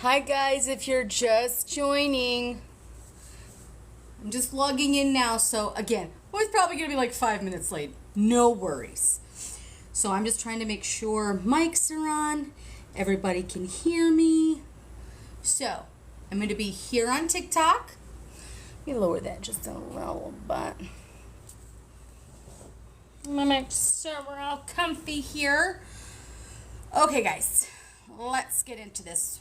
Hi guys, if you're just joining, I'm just logging in now. So again, we're probably gonna be like 5 minutes late. No worries. So I'm just trying to make sure mics are on, everybody can hear me. So I'm gonna be here on TikTok. Let me lower that just a little bit. I'm gonna make sure we're all comfy here. Okay guys, let's get into this.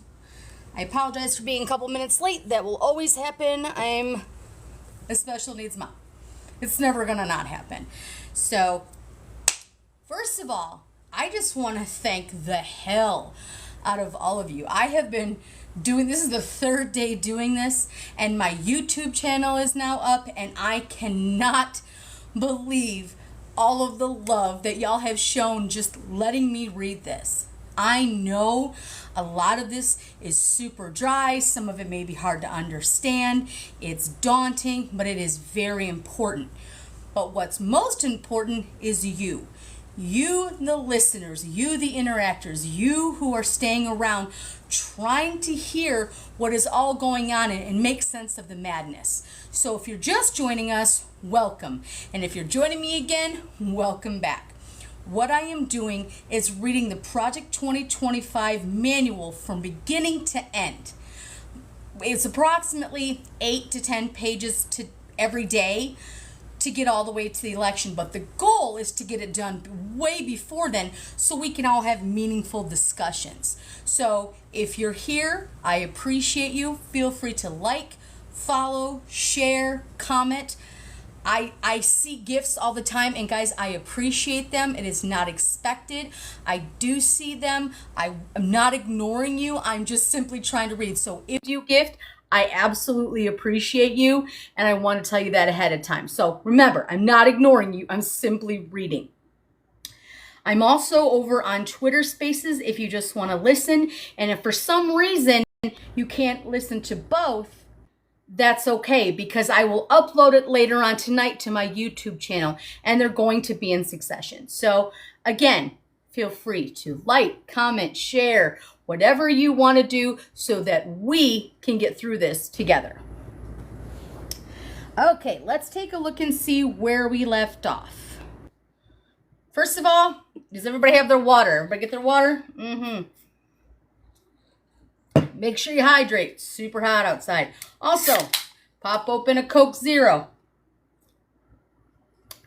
I apologize for being a couple minutes late. That will always happen. I'm a special needs mom. It's never gonna not happen. So, first of all, I just want to thank the hell out of all of you. I have been doing this is the third day doing this, and my YouTube channel is now up, and I cannot believe all of the love that y'all have shown just letting me read this. I know a lot of this is super dry. Some of it may be hard to understand. It's daunting, but it is very important. But what's most important is you. You, the listeners, you, the interactors, you who are staying around trying to hear what is all going on and make sense of the madness. So if you're just joining us, welcome. And if you're joining me again, welcome back. What I am doing is reading the Project 2025 manual from beginning to end. It's approximately 8 to 10 pages to every day to get all the way to the election, but the goal is to get it done way before then so we can all have meaningful discussions. So if you're here, I appreciate you. Feel free to like, follow, share, comment. I see gifts all the time, and guys, I appreciate them. It is not expected. I do see them. I'm not ignoring you. I'm just simply trying to read. So if you gift, I absolutely appreciate you, and I want to tell you that ahead of time. So remember, I'm not ignoring you. I'm simply reading. I'm also over on Twitter Spaces if you just want to listen, and if for some reason you can't listen to both, that's okay, because I will upload it later on tonight to my YouTube channel, and they're going to be in succession. So again, feel free to like, comment, share, whatever you want to do so that we can get through this together. Okay, let's take a look and see where we left off. First of all, does everybody have their water? Everybody get their water? Make sure you hydrate. Super hot outside. Also, pop open a Coke Zero.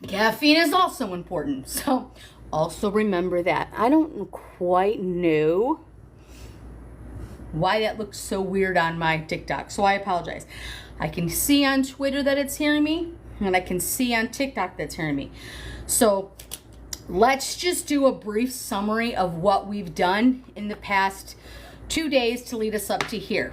Caffeine is also important. So, also remember that. I don't quite know why that looks so weird on my TikTok. So I apologize. I can see on Twitter that it's hearing me, and I can see on TikTok that's hearing me. So let's just do a brief summary of what we've done in the past 2 days to lead us up to here.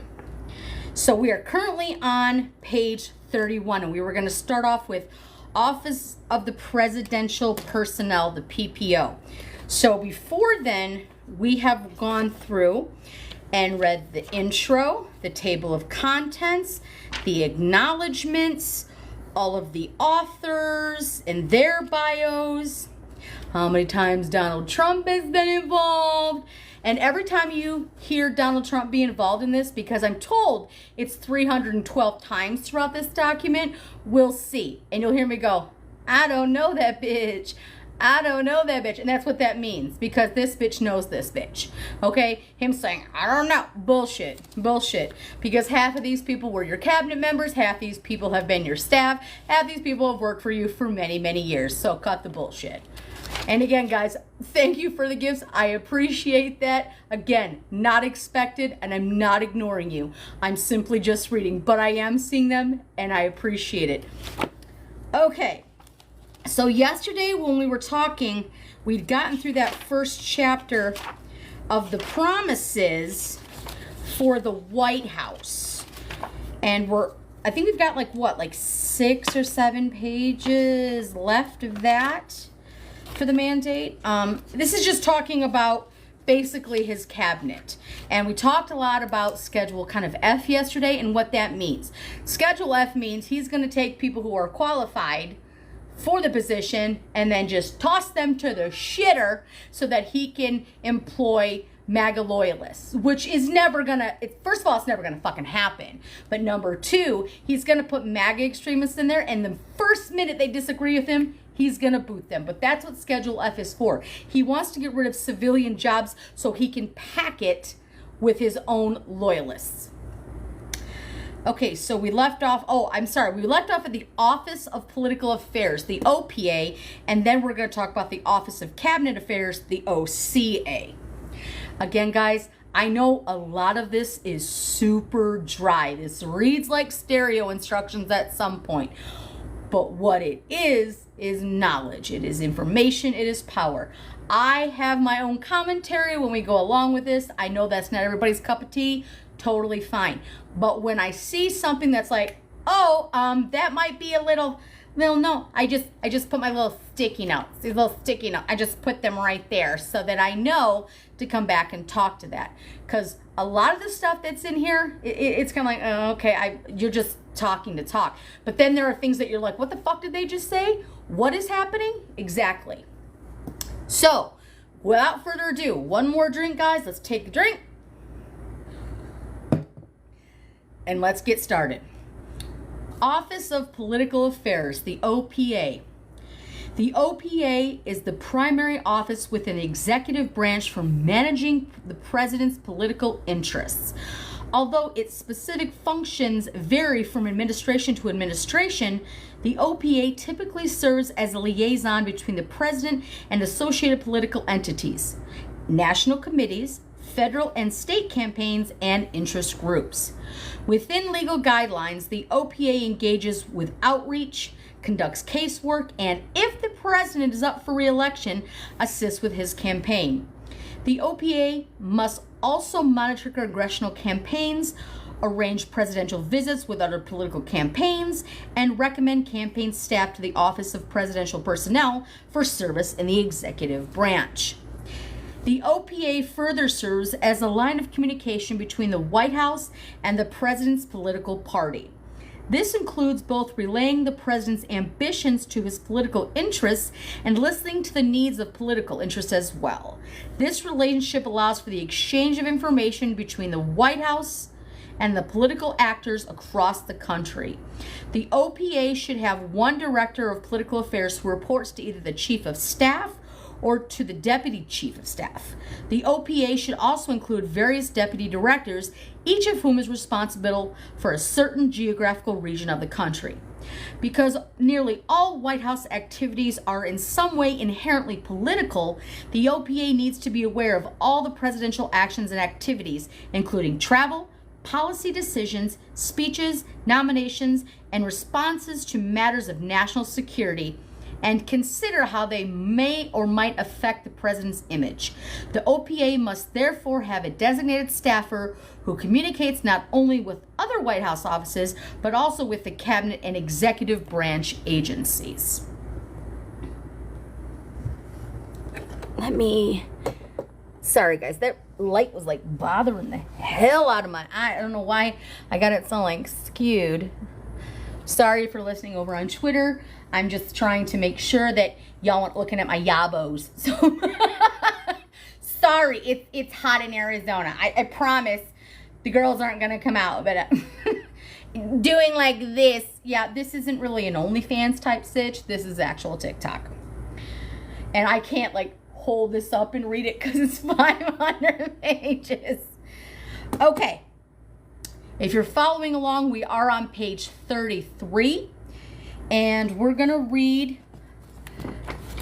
So we are currently on page 31, and we were going to start off with Office of the Presidential Personnel, the PPO. So before then, we have gone through and read the intro, the table of contents, the acknowledgments, all of the authors and their bios, how many times Donald Trump has been involved. And every time you hear Donald Trump be involved in this, because I'm told it's 312 times throughout this document, we'll see. And you'll hear me go, I don't know that bitch. I don't know that bitch. And that's what that means, because this bitch knows this bitch. Okay? Him saying, I don't know. Bullshit. Bullshit. Because half of these people were your cabinet members. Half these people have been your staff. Half these people have worked for you for many, many years. So cut the bullshit. And again, guys, thank you for the gifts. I appreciate that. Again, not expected, and I'm not ignoring you. I'm simply just reading, but I am seeing them, and I appreciate it. Okay, so yesterday when we were talking, we'd gotten through that first chapter of the promises for the White House. And I think we've got like 6 or 7 pages left of that for the mandate. This is just talking about basically his cabinet. And we talked a lot about Schedule kind of F yesterday and what that means. Schedule F means he's going to take people who are qualified for the position and then just toss them to the shitter so that he can employ MAGA loyalists, which is never gonna, first of all, it's never gonna fucking happen. But number two, he's gonna put MAGA extremists in there, and the first minute they disagree with him, he's gonna boot them. But that's what Schedule F is for. He wants to get rid of civilian jobs so he can pack it with his own loyalists. Okay, so we left off, we left off at the Office of Political Affairs, the OPA, and then we're gonna talk about the Office of Cabinet Affairs, the OCA. Again, guys, I know a lot of this is super dry. This reads like stereo instructions at some point. But what it is knowledge. It is information. It is power. I have my own commentary when we go along with this. I know that's not everybody's cup of tea. Totally fine. But when I see something that's like, that might be a little no, I just put my little sticky notes. These little sticky notes, I just put them right there so that I know to come back and talk to that. Because a lot of the stuff that's in here, it's kind of like, okay, you're just talking to talk. But then there are things that you're like, what the fuck did they just say? What is happening? Exactly. So, without further ado, one more drink, guys. Let's take a drink. And let's get started. Office of Political Affairs, the OPA. The OPA is the primary office within the executive branch for managing the president's political interests. Although its specific functions vary from administration to administration, the OPA typically serves as a liaison between the president and associated political entities, national committees, federal and state campaigns, and interest groups. Within legal guidelines, the OPA engages with outreach, conducts casework, and if the president is up for re-election, assists with his campaign. The OPA must also monitor congressional campaigns, arrange presidential visits with other political campaigns, and recommend campaign staff to the Office of Presidential Personnel for service in the executive branch. The OPA further serves as a line of communication between the White House and the president's political party. This includes both relaying the president's ambitions to his political interests and listening to the needs of political interests as well. This relationship allows for the exchange of information between the White House and the political actors across the country. The OPA should have one director of political affairs who reports to either the chief of staff or to the deputy chief of staff. The OPA should also include various deputy directors, each of whom is responsible for a certain geographical region of the country. Because nearly all White House activities are in some way inherently political, the OPA needs to be aware of all the presidential actions and activities, including travel, policy decisions, speeches, nominations, and responses to matters of national security, and consider how they may or might affect the president's image. The OPA must therefore have a designated staffer who communicates not only with other White House offices, but also with the cabinet and executive branch agencies. Sorry guys, that light was like bothering the hell out of my eye. I don't know why I got it so like skewed. Sorry for listening over on Twitter. I'm just trying to make sure that y'all aren't looking at my yabos. So, sorry, it's hot in Arizona. I promise the girls aren't going to come out. But doing like this, yeah, this isn't really an OnlyFans type stitch. This is actual TikTok. And I can't like hold this up and read it because it's 500 pages. Okay. If you're following along, we are on page 33. And we're going to read,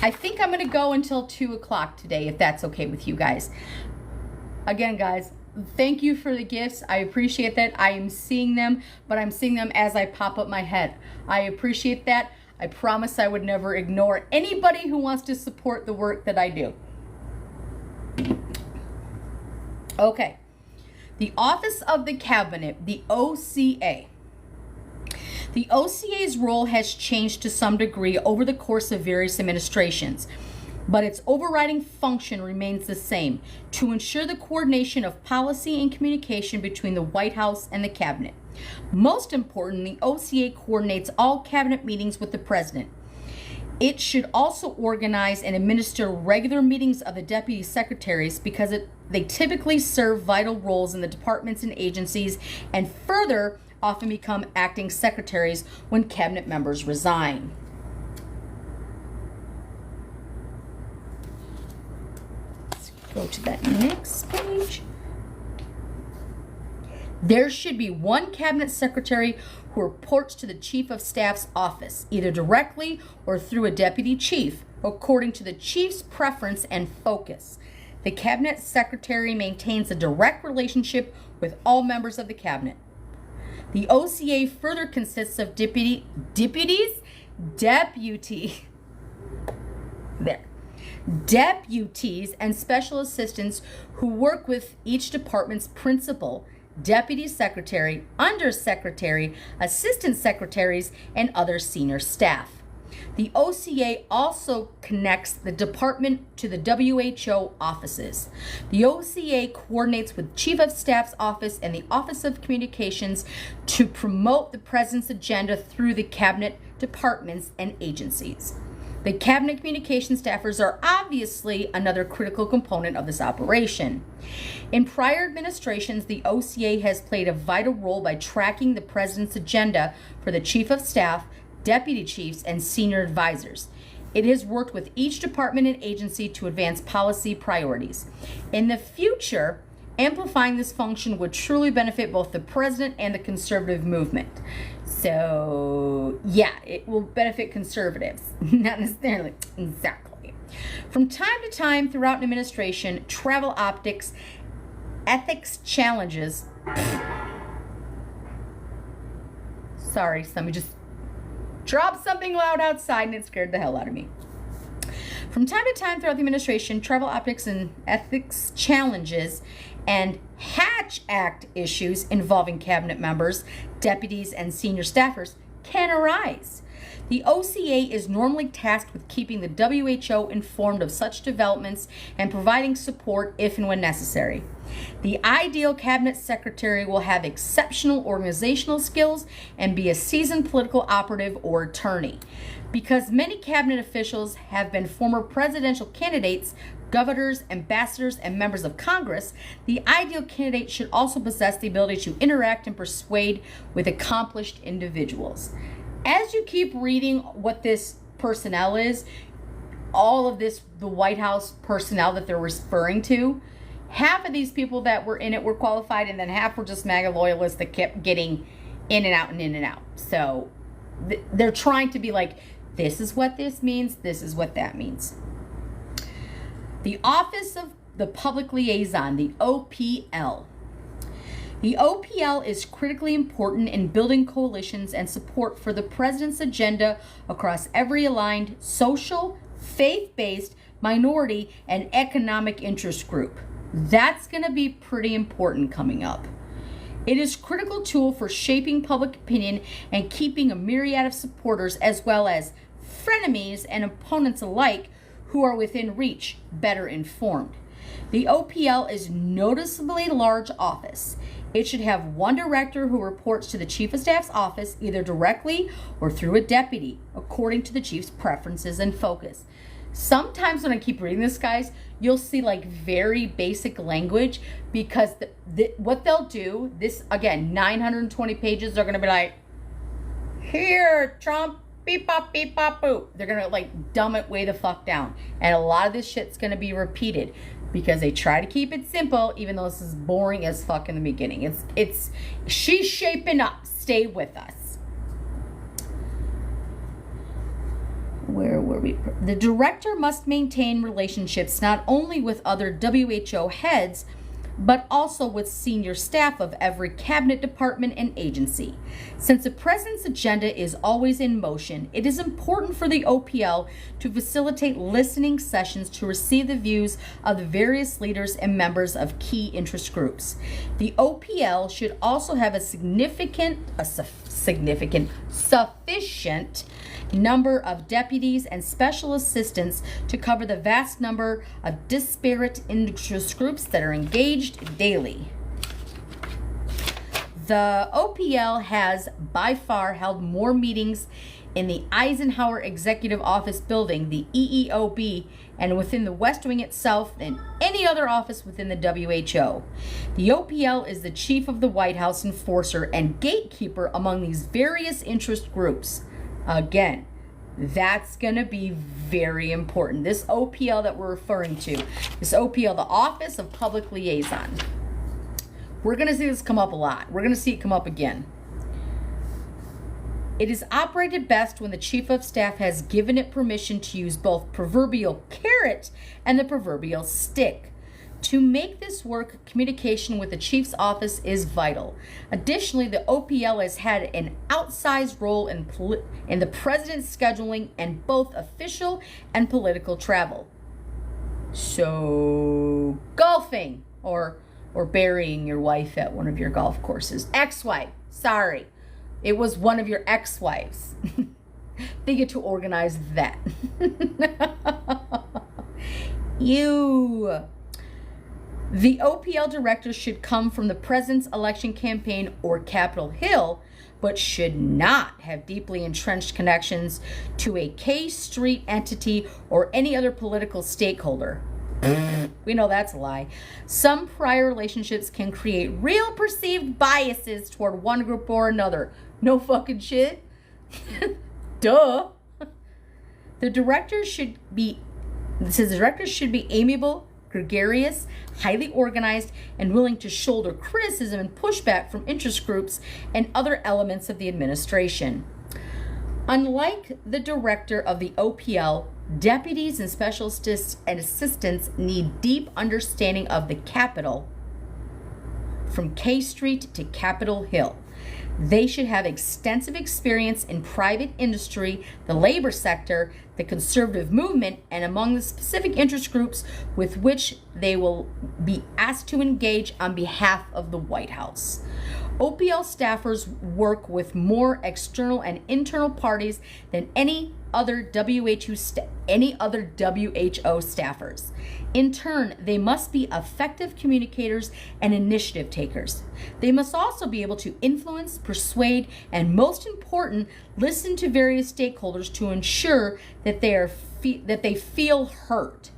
I think I'm going to go until 2 o'clock today, if that's okay with you guys. Again, guys, thank you for the gifts. I appreciate that. I am seeing them, but I'm seeing them as I pop up my head. I appreciate that. I promise I would never ignore anybody who wants to support the work that I do. Okay. The Office of the Cabinet, the OCA. The OCA's role has changed to some degree over the course of various administrations, but its overriding function remains the same: to ensure the coordination of policy and communication between the White House and the cabinet. Most important, the OCA coordinates all cabinet meetings with the president. It should also organize and administer regular meetings of the deputy secretaries because they typically serve vital roles in the departments and agencies, and further often become acting secretaries when cabinet members resign. Let's go to that next page. There should be one cabinet secretary who reports to the chief of staff's office, either directly or through a deputy chief, according to the chief's preference and focus. The cabinet secretary maintains a direct relationship with all members of the cabinet. The OCA further consists of deputies and special assistants who work with each department's principal, deputy secretary, undersecretary, assistant secretaries, and other senior staff. The OCA also connects the department to the WHO offices. The OCA coordinates with Chief of Staff's office and the Office of Communications to promote the President's agenda through the cabinet departments and agencies. The cabinet communication staffers are obviously another critical component of this operation. In prior administrations, the OCA has played a vital role by tracking the President's agenda for the Chief of Staff, deputy chiefs, and senior advisors. It has worked with each department and agency to advance policy priorities. In the future, amplifying this function would truly benefit both the President and the conservative movement. So, yeah, it will benefit conservatives, not necessarily exactly. From time to time throughout an administration, travel optics, ethics challenges. Sorry, somebody just dropped something loud outside and it scared the hell out of me. From time to time throughout the administration, travel optics and ethics challenges and Hatch Act issues involving cabinet members, deputies, and senior staffers can arise. The OCA is normally tasked with keeping the WHO informed of such developments and providing support if and when necessary. The ideal cabinet secretary will have exceptional organizational skills and be a seasoned political operative or attorney. Because many cabinet officials have been former presidential candidates, governors, ambassadors, and members of Congress, the ideal candidate should also possess the ability to interact and persuade with accomplished individuals. As you keep reading what this personnel is, all of this, the White House personnel that they're referring to, half of these people that were in it were qualified, and then half were just MAGA loyalists that kept getting in and out and in and out. So they're trying to be like, this is what this means, this is what that means. The Office of the Public Liaison, the OPL. The OPL is critically important in building coalitions and support for the President's agenda across every aligned social, faith-based, minority, and economic interest group. That's going to be pretty important coming up. It is a critical tool for shaping public opinion and keeping a myriad of supporters as well as frenemies and opponents alike who are within reach better informed. The OPL is a noticeably large office. It should have one director who reports to the Chief of Staff's office either directly or through a deputy, according to the chief's preferences and focus. Sometimes when I keep reading this, guys, you'll see like very basic language because what they'll do, this, again, 920 pages, they're going to be like, here, Trump, beep, bop, boop. They're going to like dumb it way the fuck down. And a lot of this shit's going to be repeated because they try to keep it simple, even though this is boring as fuck in the beginning. She's shaping up. Stay with us. Where were we? The director must maintain relationships not only with other WHO heads, but also with senior staff of every cabinet department and agency. Since the President's agenda is always in motion, it is important for the OPL to facilitate listening sessions to receive the views of the various leaders and members of key interest groups. The OPL should also have a sufficient number of deputies and special assistants to cover the vast number of disparate interest groups that are engaged daily. The OPL has by far held more meetings in the Eisenhower Executive Office Building, the EEOB, and within the West Wing itself and any other office within the WHO. The OPL is the chief of the White House enforcer and gatekeeper among these various interest groups. Again, that's going to be very important. This OPL that we're referring to, this OPL, the Office of Public Liaison. We're going to see this come up a lot. We're going to see it come up again. It is operated best when the Chief of Staff has given it permission to use both proverbial carrot and the proverbial stick. To make this work, communication with the Chief's office is vital. Additionally, the OPL has had an outsized role in the President's scheduling and both official and political travel. So, golfing or burying your wife at one of your golf courses. Ex-wife, sorry. It was one of your ex-wives. They get to organize that. The OPL director should come from the president's election campaign or Capitol Hill, but should not have deeply entrenched connections to a K Street entity or any other political stakeholder. We know that's a lie. Some prior relationships can create real perceived biases toward one group or another. No fucking shit. Duh. The director should be amiable, gregarious, highly organized, and willing to shoulder criticism and pushback from interest groups and other elements of the administration. Unlike the director of the OPL, deputies and special assistants need deep understanding of the Capitol from K Street to Capitol Hill. They should have extensive experience in private industry, the labor sector, the conservative movement, and among the specific interest groups with which they will be asked to engage on behalf of the White House. OPL staffers work with more external and internal parties than any other WHO staffers. In turn, they must be effective communicators and initiative takers. They must also be able to influence, persuade, and most important, listen to various stakeholders to ensure that they feel heard.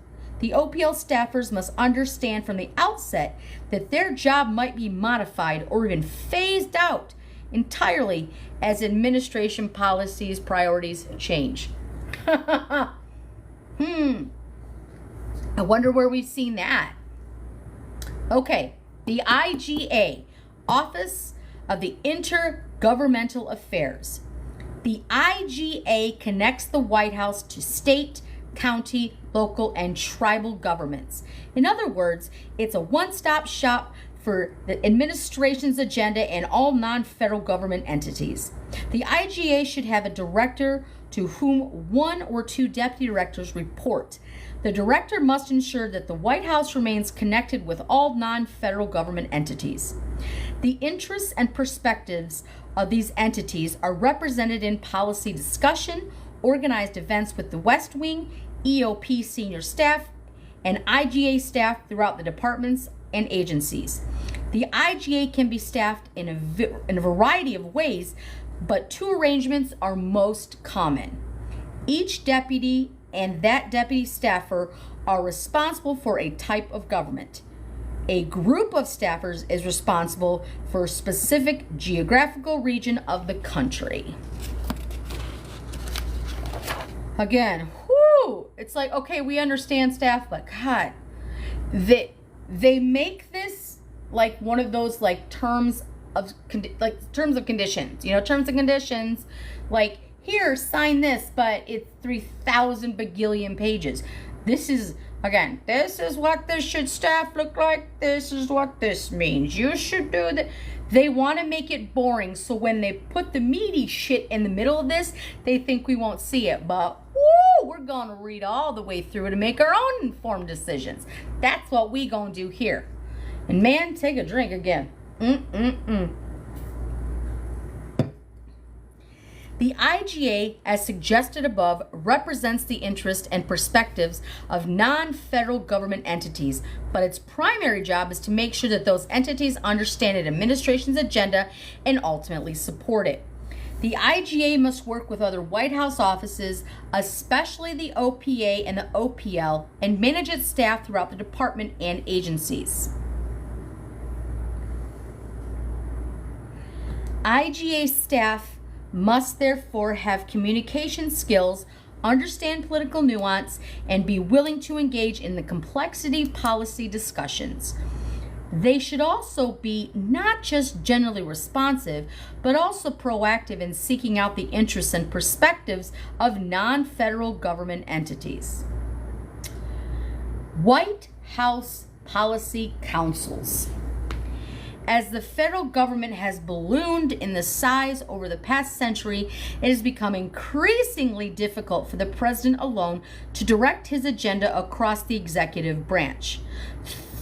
The OPL staffers must understand from the outset that their job might be modified or even phased out entirely as administration policies, priorities change. I wonder where we've seen that. Okay, the IGA, Office of the Intergovernmental Affairs. The IGA connects the White House to state, county, local, and tribal governments. In other words, it's a one-stop shop for the administration's agenda and all non-federal government entities. The IGA should have a director to whom one or two deputy directors report. The director must ensure that the White House remains connected with all non-federal government entities. The interests and perspectives of these entities are represented in policy discussion, organized events with the West Wing, EOP senior staff, and IGA staff throughout the departments and agencies. The IGA can be staffed in a variety of ways, but two arrangements are most common. Each deputy and that deputy staffer are responsible for a type of government. A group of staffers is responsible for a specific geographical region of the country. Again, it's like, okay, we understand staff, but God, they make this like one of those like terms of conditions, terms and conditions, like, here, sign this, but it's 3,000 bagillion pages. This is what this should staff look like. This is what this means. You should do that. They want to make it boring, so when they put the meaty shit in the middle of this, they think we won't see it. But we're going to read all the way through it and make our own informed decisions. That's what we going to do here. And man, take a drink again. The IGA, as suggested above, represents the interest and perspectives of non-federal government entities, but its primary job is to make sure that those entities understand an administration's agenda and ultimately support it. The IGA must work with other White House offices, especially the OPA and the OPL, and manage its staff throughout the department and agencies. IGA staff must therefore have communication skills, understand political nuance, and be willing to engage in the complexity policy discussions. They should also be not just generally responsive, but also proactive in seeking out the interests and perspectives of non-federal government entities. White House Policy Councils. As the federal government has ballooned in the size over the past century, it has become increasingly difficult for the president alone to direct his agenda across the executive branch.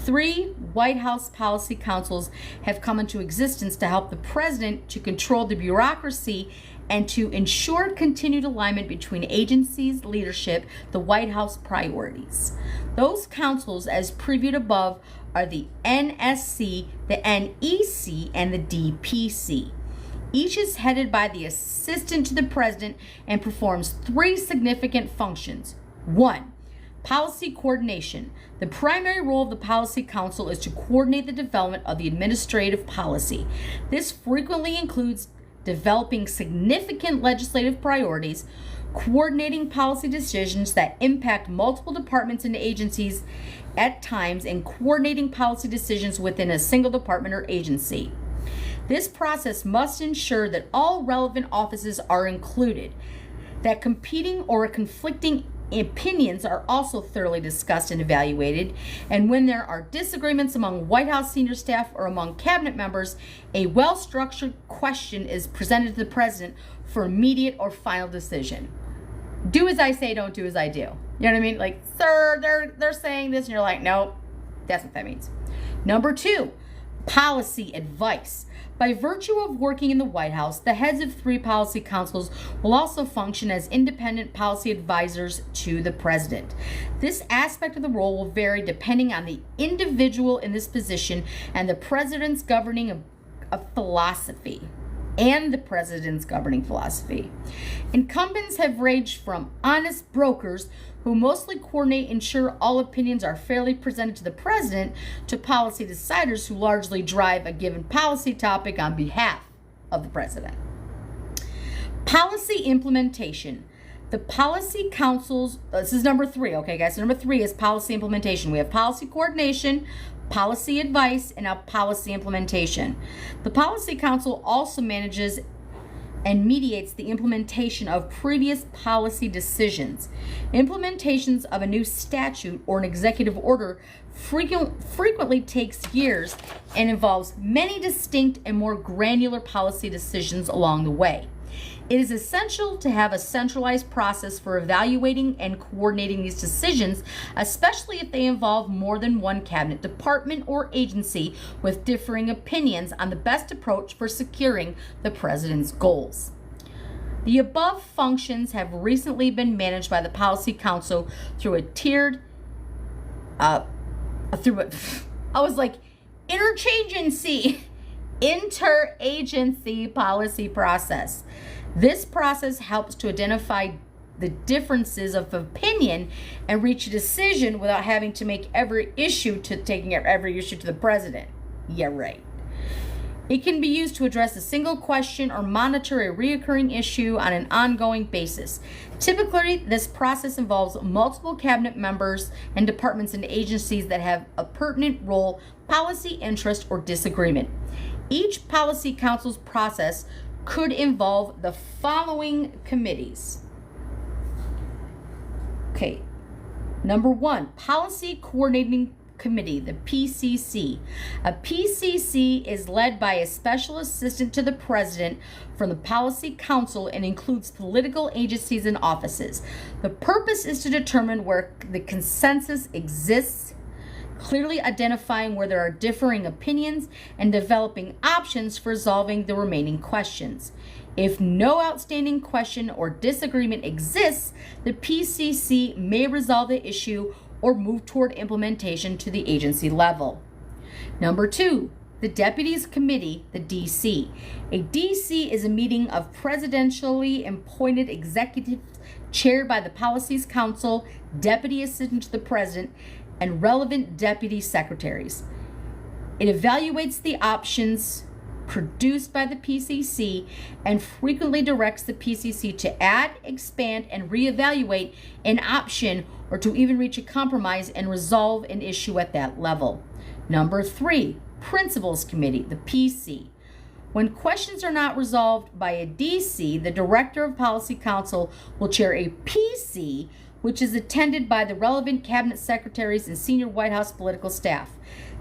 3 White House policy councils have come into existence to help the president to control the bureaucracy and to ensure continued alignment between agencies, leadership, the White House priorities. Those councils, as previewed above, are the NSC, the NEC, and the DPC. Each is headed by the assistant to the president and performs 3 significant functions. 1. Policy coordination. The primary role of the Policy Council is to coordinate the development of the administrative policy. This frequently includes developing significant legislative priorities, coordinating policy decisions that impact multiple departments and agencies at times, and coordinating policy decisions within a single department or agency. This process must ensure that all relevant offices are included, that competing or conflicting opinions are also thoroughly discussed and evaluated, and when there are disagreements among White House senior staff or among cabinet members, a well-structured question is presented to the president for immediate or final decision. Do as I say, don't do as I do. You know what I mean? Like, sir, they're saying this, and you're like, nope, that's what that means. Number 2, policy advice. By virtue of working in the White House, the heads of 3 policy councils will also function as independent policy advisors to the president. This aspect of the role will vary depending on the individual in this position and the president's governing philosophy. Incumbents have ranged from honest brokers who mostly coordinate, ensure all opinions are fairly presented to the president, to policy deciders who largely drive a given policy topic on behalf of the president. Policy implementation. The policy councils, this is number 3, okay guys, so number 3 is policy implementation. We have policy coordination, policy advice, and now policy implementation. The Policy Council also manages and mediates the implementation of previous policy decisions. Implementations of a new statute or an executive order frequently takes years and involves many distinct and more granular policy decisions along the way. It is essential to have a centralized process for evaluating and coordinating these decisions, especially if they involve more than one cabinet department or agency with differing opinions on the best approach for securing the president's goals. The above functions have recently been managed by the Policy Council through a tiered, interagency policy process. This process helps to identify the differences of opinion and reach a decision without having to make every issue to the president. Yeah, right. It can be used to address a single question or monitor a recurring issue on an ongoing basis. Typically, this process involves multiple cabinet members and departments and agencies that have a pertinent role, policy, interest, or disagreement. Each policy council's process could involve the following committees. Okay, number 1, Policy Coordinating Committee, the PCC. A PCC is led by a special assistant to the president from the Policy Council and includes political agencies and offices. The purpose is to determine where the consensus exists, clearly identifying where there are differing opinions, and developing options for resolving the remaining questions. If no outstanding question or disagreement exists, the PCC may resolve the issue or move toward implementation to the agency level. Number 2, the Deputies Committee, the DC. A DC is a meeting of presidentially appointed executives chaired by the Policies Council, Deputy Assistant to the President, and relevant Deputy Secretaries. It evaluates the options produced by the PCC and frequently directs the PCC to add, expand, and reevaluate an option or to even reach a compromise and resolve an issue at that level. Number 3, Principals Committee, the PC. When questions are not resolved by a DC, the Director of Policy Council will chair a PC, which is attended by the relevant cabinet secretaries and senior White House political staff.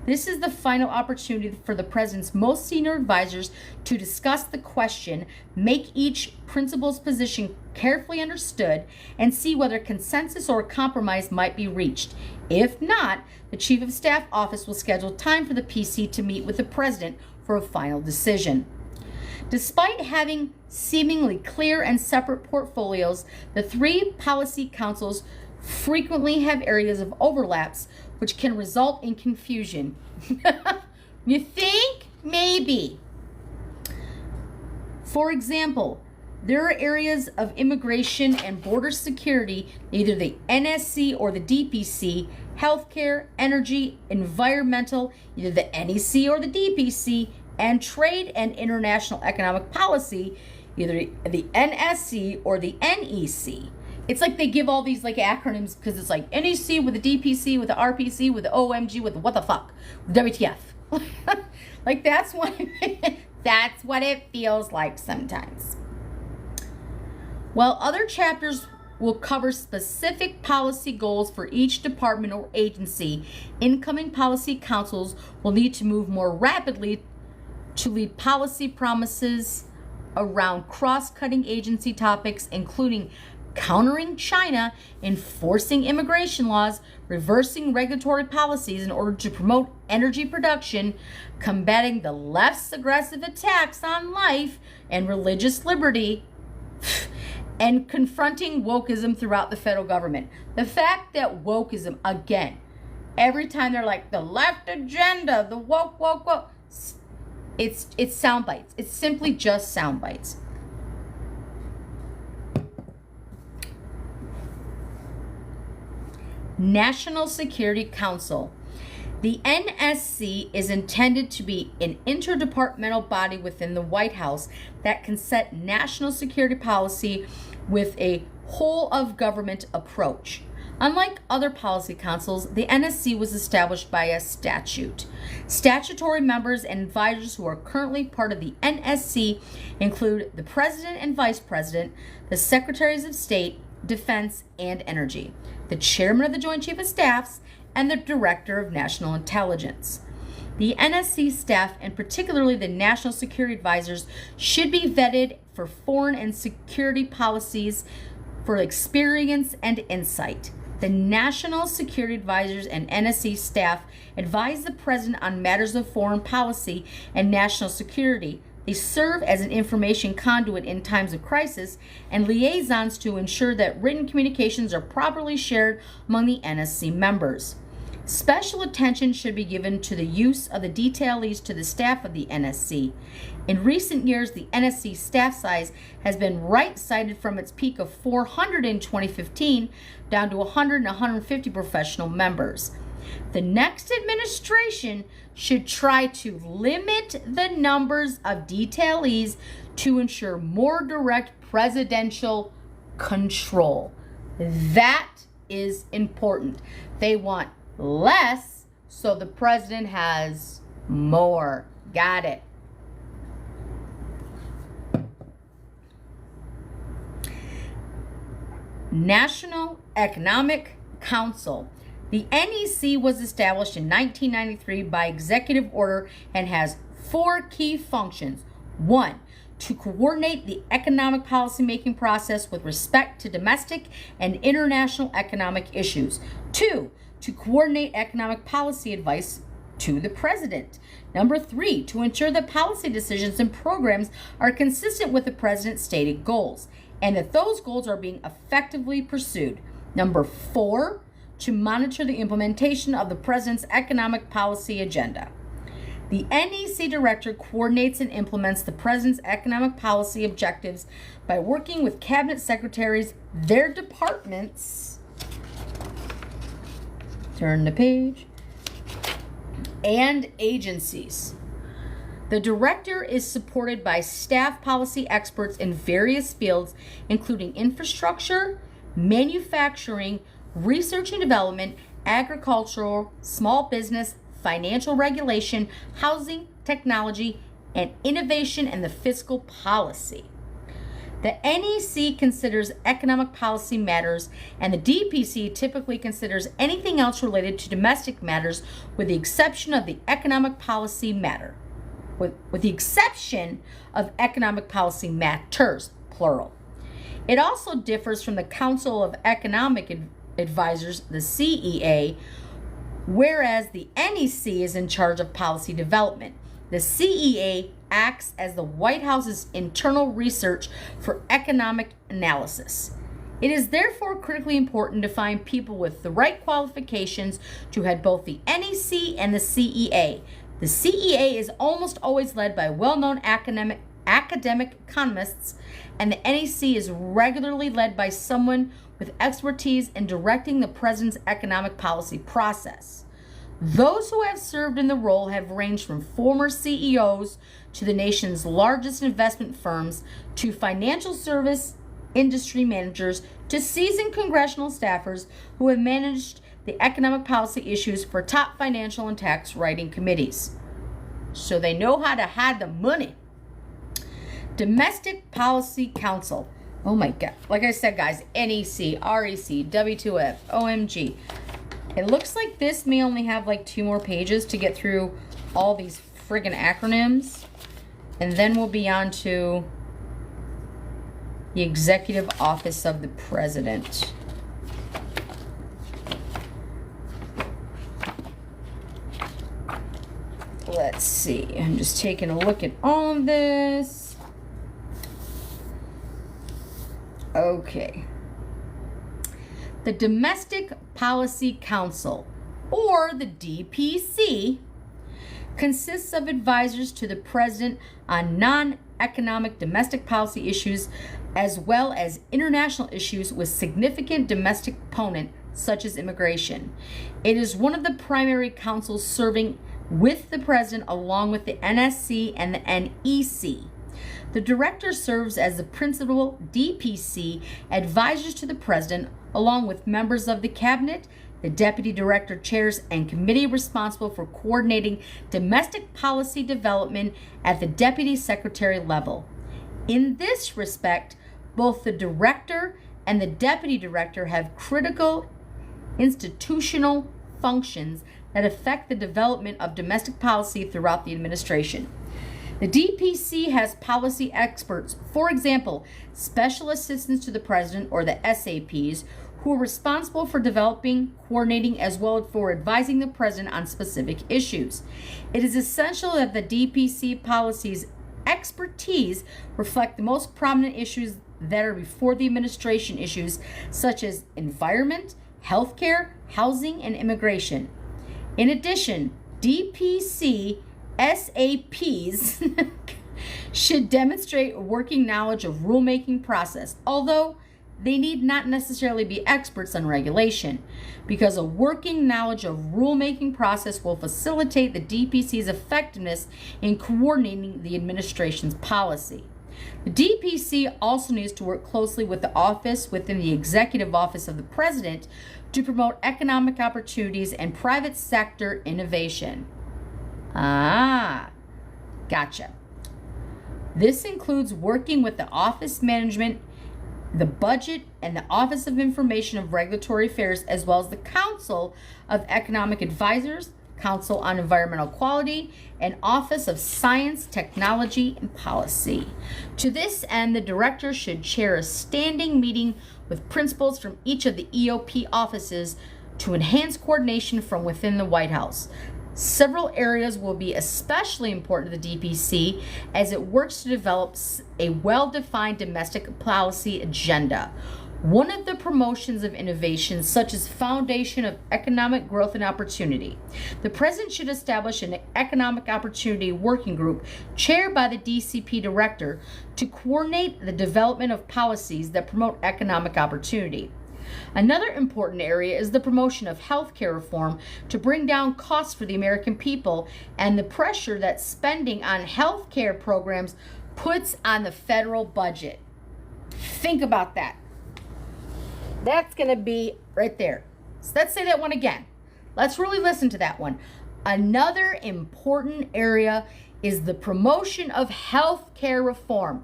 This is the final opportunity for the President's most senior advisors to discuss the question, make each principal's position carefully understood, and see whether consensus or compromise might be reached. If not, the Chief of Staff Office will schedule time for the PC to meet with the President for a final decision. Despite having seemingly clear and separate portfolios, the 3 policy councils frequently have areas of overlaps which can result in confusion. You think? Maybe. For example, there are areas of immigration and border security, either the NSC or the DPC, healthcare, energy, environmental, either the NEC or the DPC, and trade and international economic policy, either the NSC or the NEC. It's like they give all these like acronyms because it's like NEC with the DPC, with the RPC, with the OMG, with the what the fuck, with WTF. Like that's what it feels like sometimes. While other chapters will cover specific policy goals for each department or agency, incoming policy councils will need to move more rapidly to lead policy promises around cross-cutting agency topics, including countering China, enforcing immigration laws, reversing regulatory policies in order to promote energy production, combating the left's aggressive attacks on life and religious liberty, and confronting wokeism throughout the federal government. The fact that wokeism, again, every time they're like, the left agenda, the woke, it's sound bites. It's simply just sound bites. National Security Council. The NSC is intended to be an interdepartmental body within the White House that can set national security policy with a whole of government approach. Unlike other policy councils, the NSC was established by a statute. Statutory members and advisors who are currently part of the NSC include the President and Vice President, the Secretaries of State, Defense, and Energy, the Chairman of the Joint Chief of Staffs, and the Director of National Intelligence. The NSC staff, and particularly the National Security Advisors, should be vetted for foreign and security policies for experience and insight. The National Security Advisors and NSC staff advise the President on matters of foreign policy and national security. They serve as an information conduit in times of crisis and liaisons to ensure that written communications are properly shared among the NSC members. Special attention should be given to the use of the detailees to the staff of the NSC. In recent years, the NSC staff size has been right-sided from its peak of 400 in 2015 down to 100 and 150 professional members. The next administration should try to limit the numbers of detailees to ensure more direct presidential control. That is important. They want less, so the president has more. Got it. National Economic Council. The NEC was established in 1993 by executive order and has 4 key functions. 1, to coordinate the economic policymaking process with respect to domestic and international economic issues. 2, to coordinate economic policy advice to the president. Number 3, to ensure that policy decisions and programs are consistent with the president's stated goals and that those goals are being effectively pursued. Number 4, to monitor the implementation of the president's economic policy agenda. The NEC director coordinates and implements the president's economic policy objectives by working with cabinet secretaries, their departments, turn the page, and agencies. The director is supported by staff policy experts in various fields, including infrastructure, manufacturing, research and development, agricultural, small business, financial regulation, housing, technology, and innovation and the fiscal policy. The NEC considers economic policy matters, and the DPC typically considers anything else related to domestic matters with the exception of the economic policy matter. With the exception of economic policy matters, plural. It also differs from the Council of Economic Advisors, the CEA, whereas the NEC is in charge of policy development. The CEA acts as the White House's internal research for economic analysis. It is therefore critically important to find people with the right qualifications to head both the NEC and the CEA. The CEA is almost always led by well-known academic economists, and the NEC is regularly led by someone with expertise in directing the president's economic policy process. Those who have served in the role have ranged from former CEOs to the nation's largest investment firms to financial service industry managers to seasoned congressional staffers who have managed the economic policy issues for top financial and tax writing committees. So they know how to hide the money. Domestic Policy Council. Oh my God. Like I said, guys, NEC, REC, W2F, OMG. It looks like this may only have like 2 more pages to get through all these friggin' acronyms. And then we'll be on to the Executive Office of the President. Let's see. I'm just taking a look at all of this. Okay. The Domestic Policy Council, or the DPC, consists of advisors to the president on non-economic domestic policy issues as well as international issues with significant domestic component such as immigration. It is one of the primary councils serving with the president along with the NSC and the NEC. The director serves as the principal DPC advisors to the president along with members of the cabinet. The deputy director chairs and committee responsible for coordinating domestic policy development at the deputy secretary level. In this respect, both the director and the deputy director have critical institutional functions that affect the development of domestic policy throughout the administration. The DPC has policy experts, for example, special assistants to the president or the SAPs, who are responsible for developing, coordinating, as well as for advising the president on specific issues. It is essential that the DPC policy's expertise reflect the most prominent issues that are before the administration issues, such as environment, healthcare, housing, and immigration. In addition, DPC SAPs should demonstrate a working knowledge of rulemaking process, although they need not necessarily be experts on regulation, because a working knowledge of rulemaking process will facilitate the DPC's effectiveness in coordinating the administration's policy. The DPC also needs to work closely with the office within the Executive Office of the President to promote economic opportunities and private sector innovation. Ah, gotcha. This includes working with the office management, the budget, and the Office of Information of Regulatory Affairs, as well as the Council of Economic Advisors, Council on Environmental Quality, and Office of Science, Technology, and Policy. To this end, the director should chair a standing meeting with principals from each of the EOP offices to enhance coordination from within the White House. Several areas will be especially important to the DPC as it works to develop a well-defined domestic policy agenda. one of the promotions of innovation, such as foundation of economic growth and opportunity. The president should establish an economic opportunity working group chaired by the DCP director to coordinate the development of policies that promote economic opportunity. Another important area is the promotion of healthcare reform to bring down costs for the American people and the pressure that spending on healthcare programs puts on the federal budget. Think about that. That's going to be right there. So let's say that one again. Let's really listen to that one. Another important area is the promotion of healthcare reform.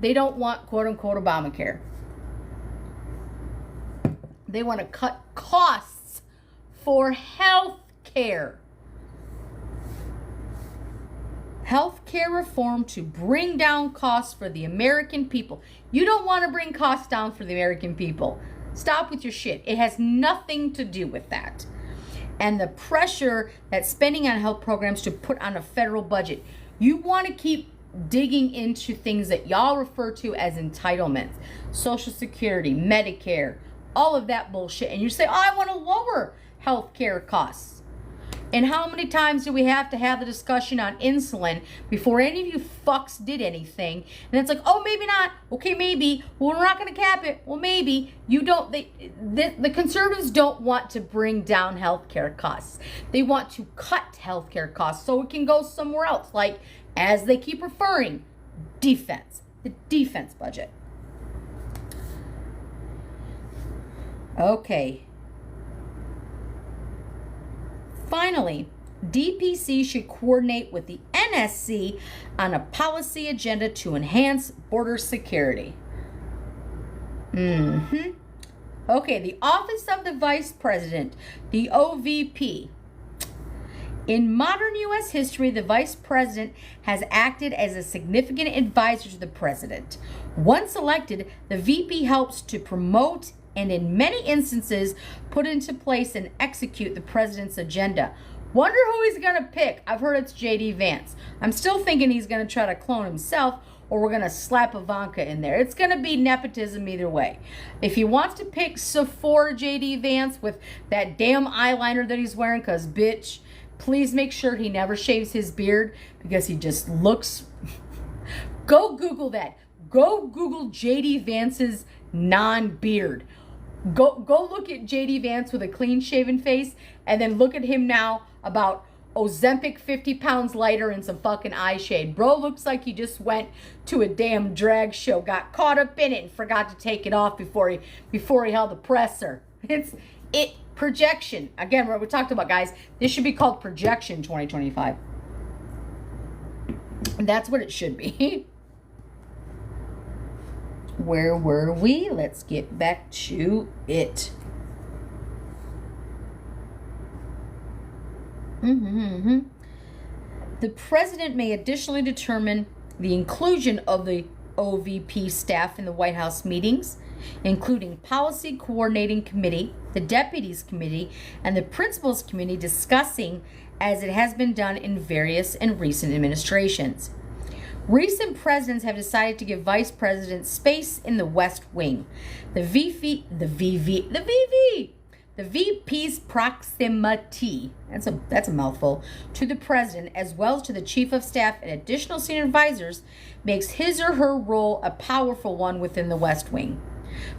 They don't want quote-unquote Obamacare. They want to cut costs for health care. Healthcare reform to bring down costs for the American people. You don't want to bring costs down for the American people. Stop with your shit. It has nothing to do with that. And the pressure that spending on health programs to put on a federal budget. You want to keep digging into things that y'all refer to as entitlements. Social Security, Medicare, all of that bullshit. And you say, oh, I want to lower healthcare costs. And how many times do we have to have the discussion on insulin before any of you fucks did anything? And it's like, oh, maybe not. Okay, maybe. Well, we're not going to cap it. Well, maybe. You don't. The conservatives don't want to bring down healthcare costs. They want to cut healthcare costs so it can go somewhere else. Like, as they keep referring, defense. The defense budget. Okay. Finally, DPC should coordinate with the NSC on a policy agenda to enhance border security. Okay, the Office of the Vice President, the OVP. In modern U.S. history, the Vice President has acted as a significant advisor to the President. Once elected, the VP helps to promote and in many instances put into place and execute the president's agenda. Wonder who he's going to pick. I've heard it's J.D. Vance. I'm still thinking he's going to try to clone himself, or we're going to slap Ivanka in there. It's going to be nepotism either way. If he wants to pick Sephora J.D. Vance with that damn eyeliner that he's wearing, because bitch, please make sure he never shaves his beard, because he just looks... Go Google that. Go Google J.D. Vance's non-beard. Go look at J.D. Vance with a clean-shaven face, and then look at him now about Ozempic 50 pounds lighter and some fucking eye shade. Bro looks like he just went to a damn drag show, got caught up in it, and forgot to take it off before he held the presser. It's projection. Again, what we talked about, guys, this should be called Projection 2025. And that's what it should be. Where were we? Let's get back to it. The president may additionally determine the inclusion of the OVP staff in the White House meetings, including Policy Coordinating Committee, the Deputies Committee, and the Principals Committee, discussing as it has been done in various and recent administrations. Recent presidents have decided to give vice presidents space in the West Wing. The VP's proximity, that's a mouthful, to the president as well as to the chief of staff and additional senior advisors makes his or her role a powerful one within the West Wing.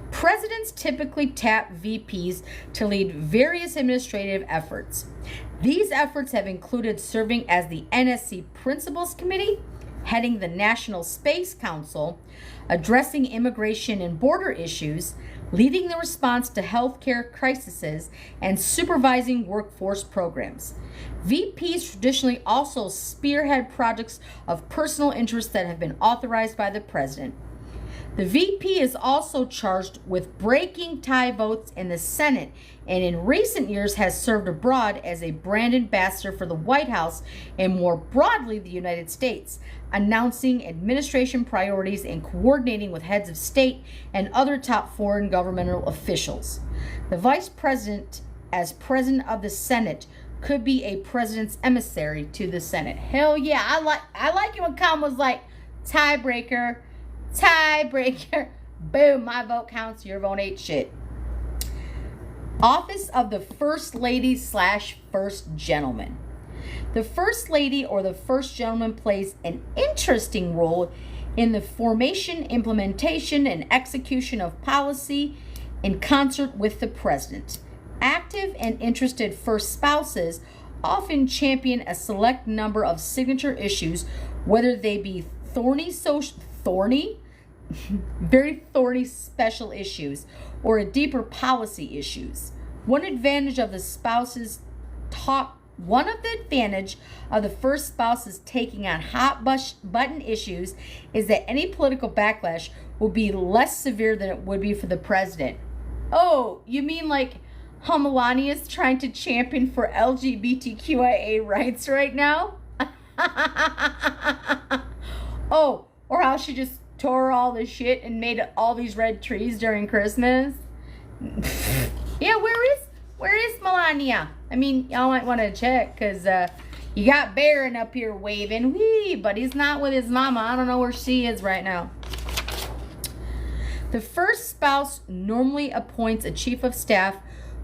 Presidents typically tap VPs to lead various administrative efforts. These efforts have included serving as the NSC Principals Committee, heading the National Space Council, addressing immigration and border issues, leading the response to healthcare crises, and supervising workforce programs. VPs traditionally also spearhead projects of personal interest that have been authorized by the president. The VP is also charged with breaking tie votes in the Senate, and in recent years has served abroad as a brand ambassador for the White House and more broadly the United States, announcing administration priorities and coordinating with heads of state and other top foreign governmental officials. The vice president, as president of the Senate, could be a president's emissary to the Senate. Hell yeah, I like it when Khan was like, tiebreaker. Boom, my vote counts, your vote ain't shit. Office of the First Lady / First Gentleman. The First Lady or the First Gentleman plays an interesting role in the formation, implementation, and execution of policy in concert with the President. Active and interested first spouses often champion a select number of signature issues, whether they be very thorny special issues, or deeper policy issues. One advantage of the first spouse's taking on hot button issues is that any political backlash will be less severe than it would be for the president. Oh, you mean like how Melania's trying to champion for LGBTQIA rights right now? Oh, or how she just tore all the shit and made all these red trees during Christmas? Yeah, where is Melania? I mean, y'all might want to check, because you got Barron up here waving, wee, but he's not with his mama. I don't know where she is right now. The first spouse normally appoints a chief of staff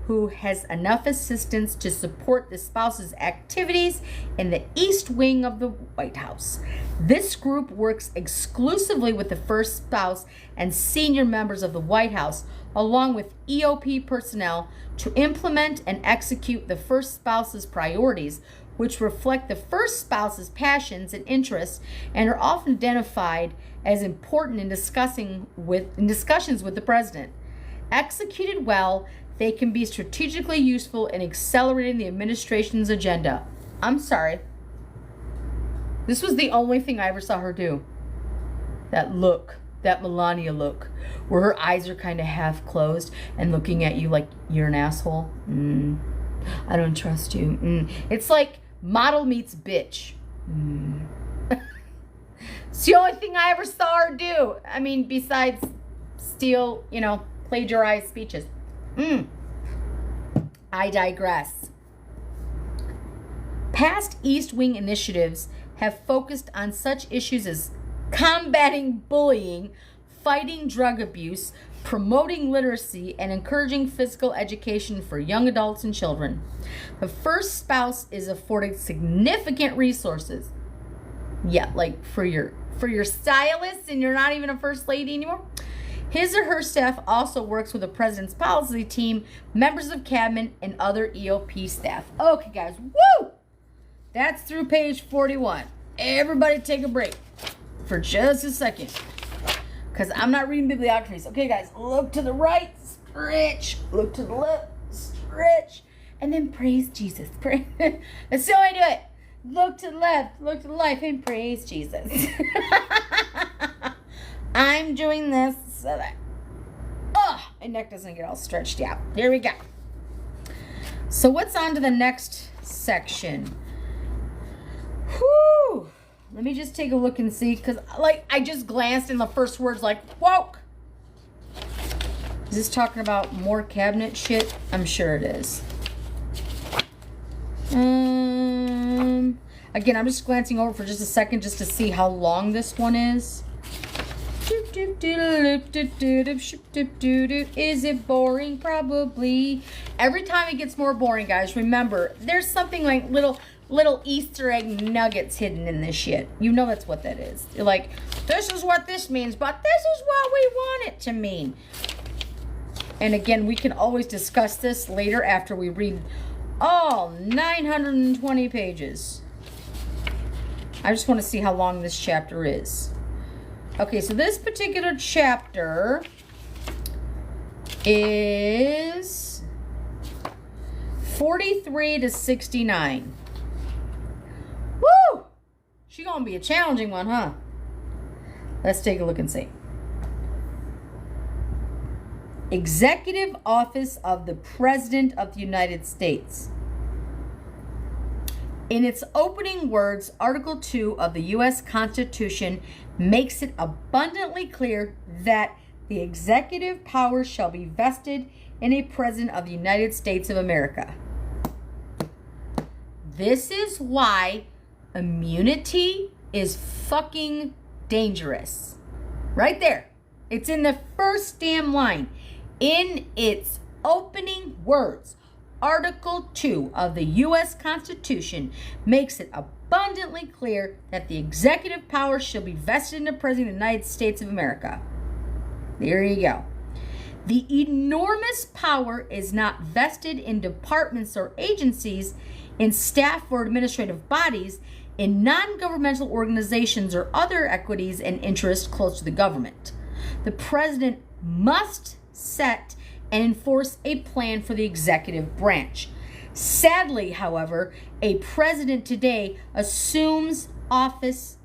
who has enough assistants to support the spouse's activities in the East Wing of the White House. This group works exclusively with the first spouse and senior members of the White House, along with EOP personnel, to implement and execute the first spouse's priorities, which reflect the first spouse's passions and interests and are often identified as important in discussions with the president. Executed well, they can be strategically useful in accelerating the administration's agenda. I'm sorry. This was the only thing I ever saw her do. That look, that Melania look, where her eyes are kind of half closed and looking at you like you're an asshole. I don't trust you. It's like model meets bitch. It's the only thing I ever saw her do. I mean, besides steal, plagiarize speeches. I digress. Past East Wing initiatives have focused on such issues as combating bullying, fighting drug abuse, promoting literacy, and encouraging physical education for young adults and children. The first spouse is afforded significant resources. Yeah, like for your stylist, and you're not even a first lady anymore. His or her staff also works with the president's policy team, members of cabinet, and other EOP staff. Okay, guys, woo! That's through page 41. Everybody take a break for just a second, because I'm not reading bibliographies. Okay, guys, look to the right, stretch. Look to the left, stretch. And then praise Jesus. That's how I do it. Look to the left, look to the left, and praise Jesus. I'm doing this so that my neck doesn't get all stretched out. There we go. So what's on to the next section? Whew. Let me just take a look and see, because I just glanced in the first words like, woke. Is this talking about more cabinet shit? I'm sure it is. Again, I'm just glancing over for just a second just to see how long this one is. Is it boring? Probably. Every time it gets more boring, guys, remember, there's something like little Easter egg nuggets hidden in this shit. You know that's what that is. You're like, this is what this means, but this is what we want it to mean. And again, we can always discuss this later after we read all 920 pages. I just want to see how long this chapter is. Okay, so this particular chapter is 43 to 69. Woo! She's gonna be a challenging one, huh? Let's take a look and see. Executive Office of the President of the United States. In its opening words, Article 2 of the U.S. Constitution makes it abundantly clear that the executive power shall be vested in a President of the United States of America. This is why immunity is fucking dangerous. Right there. It's in the first damn line. In its opening words, Article 2 of the U.S. Constitution makes it abundantly clear that the executive power shall be vested in the President of the United States of America. There you go. The enormous power is not vested in departments or agencies, in staff or administrative bodies, in non-governmental organizations or other equities and interests close to the government. The President must set and enforce a plan for the executive branch. Sadly, however, a president today assumes office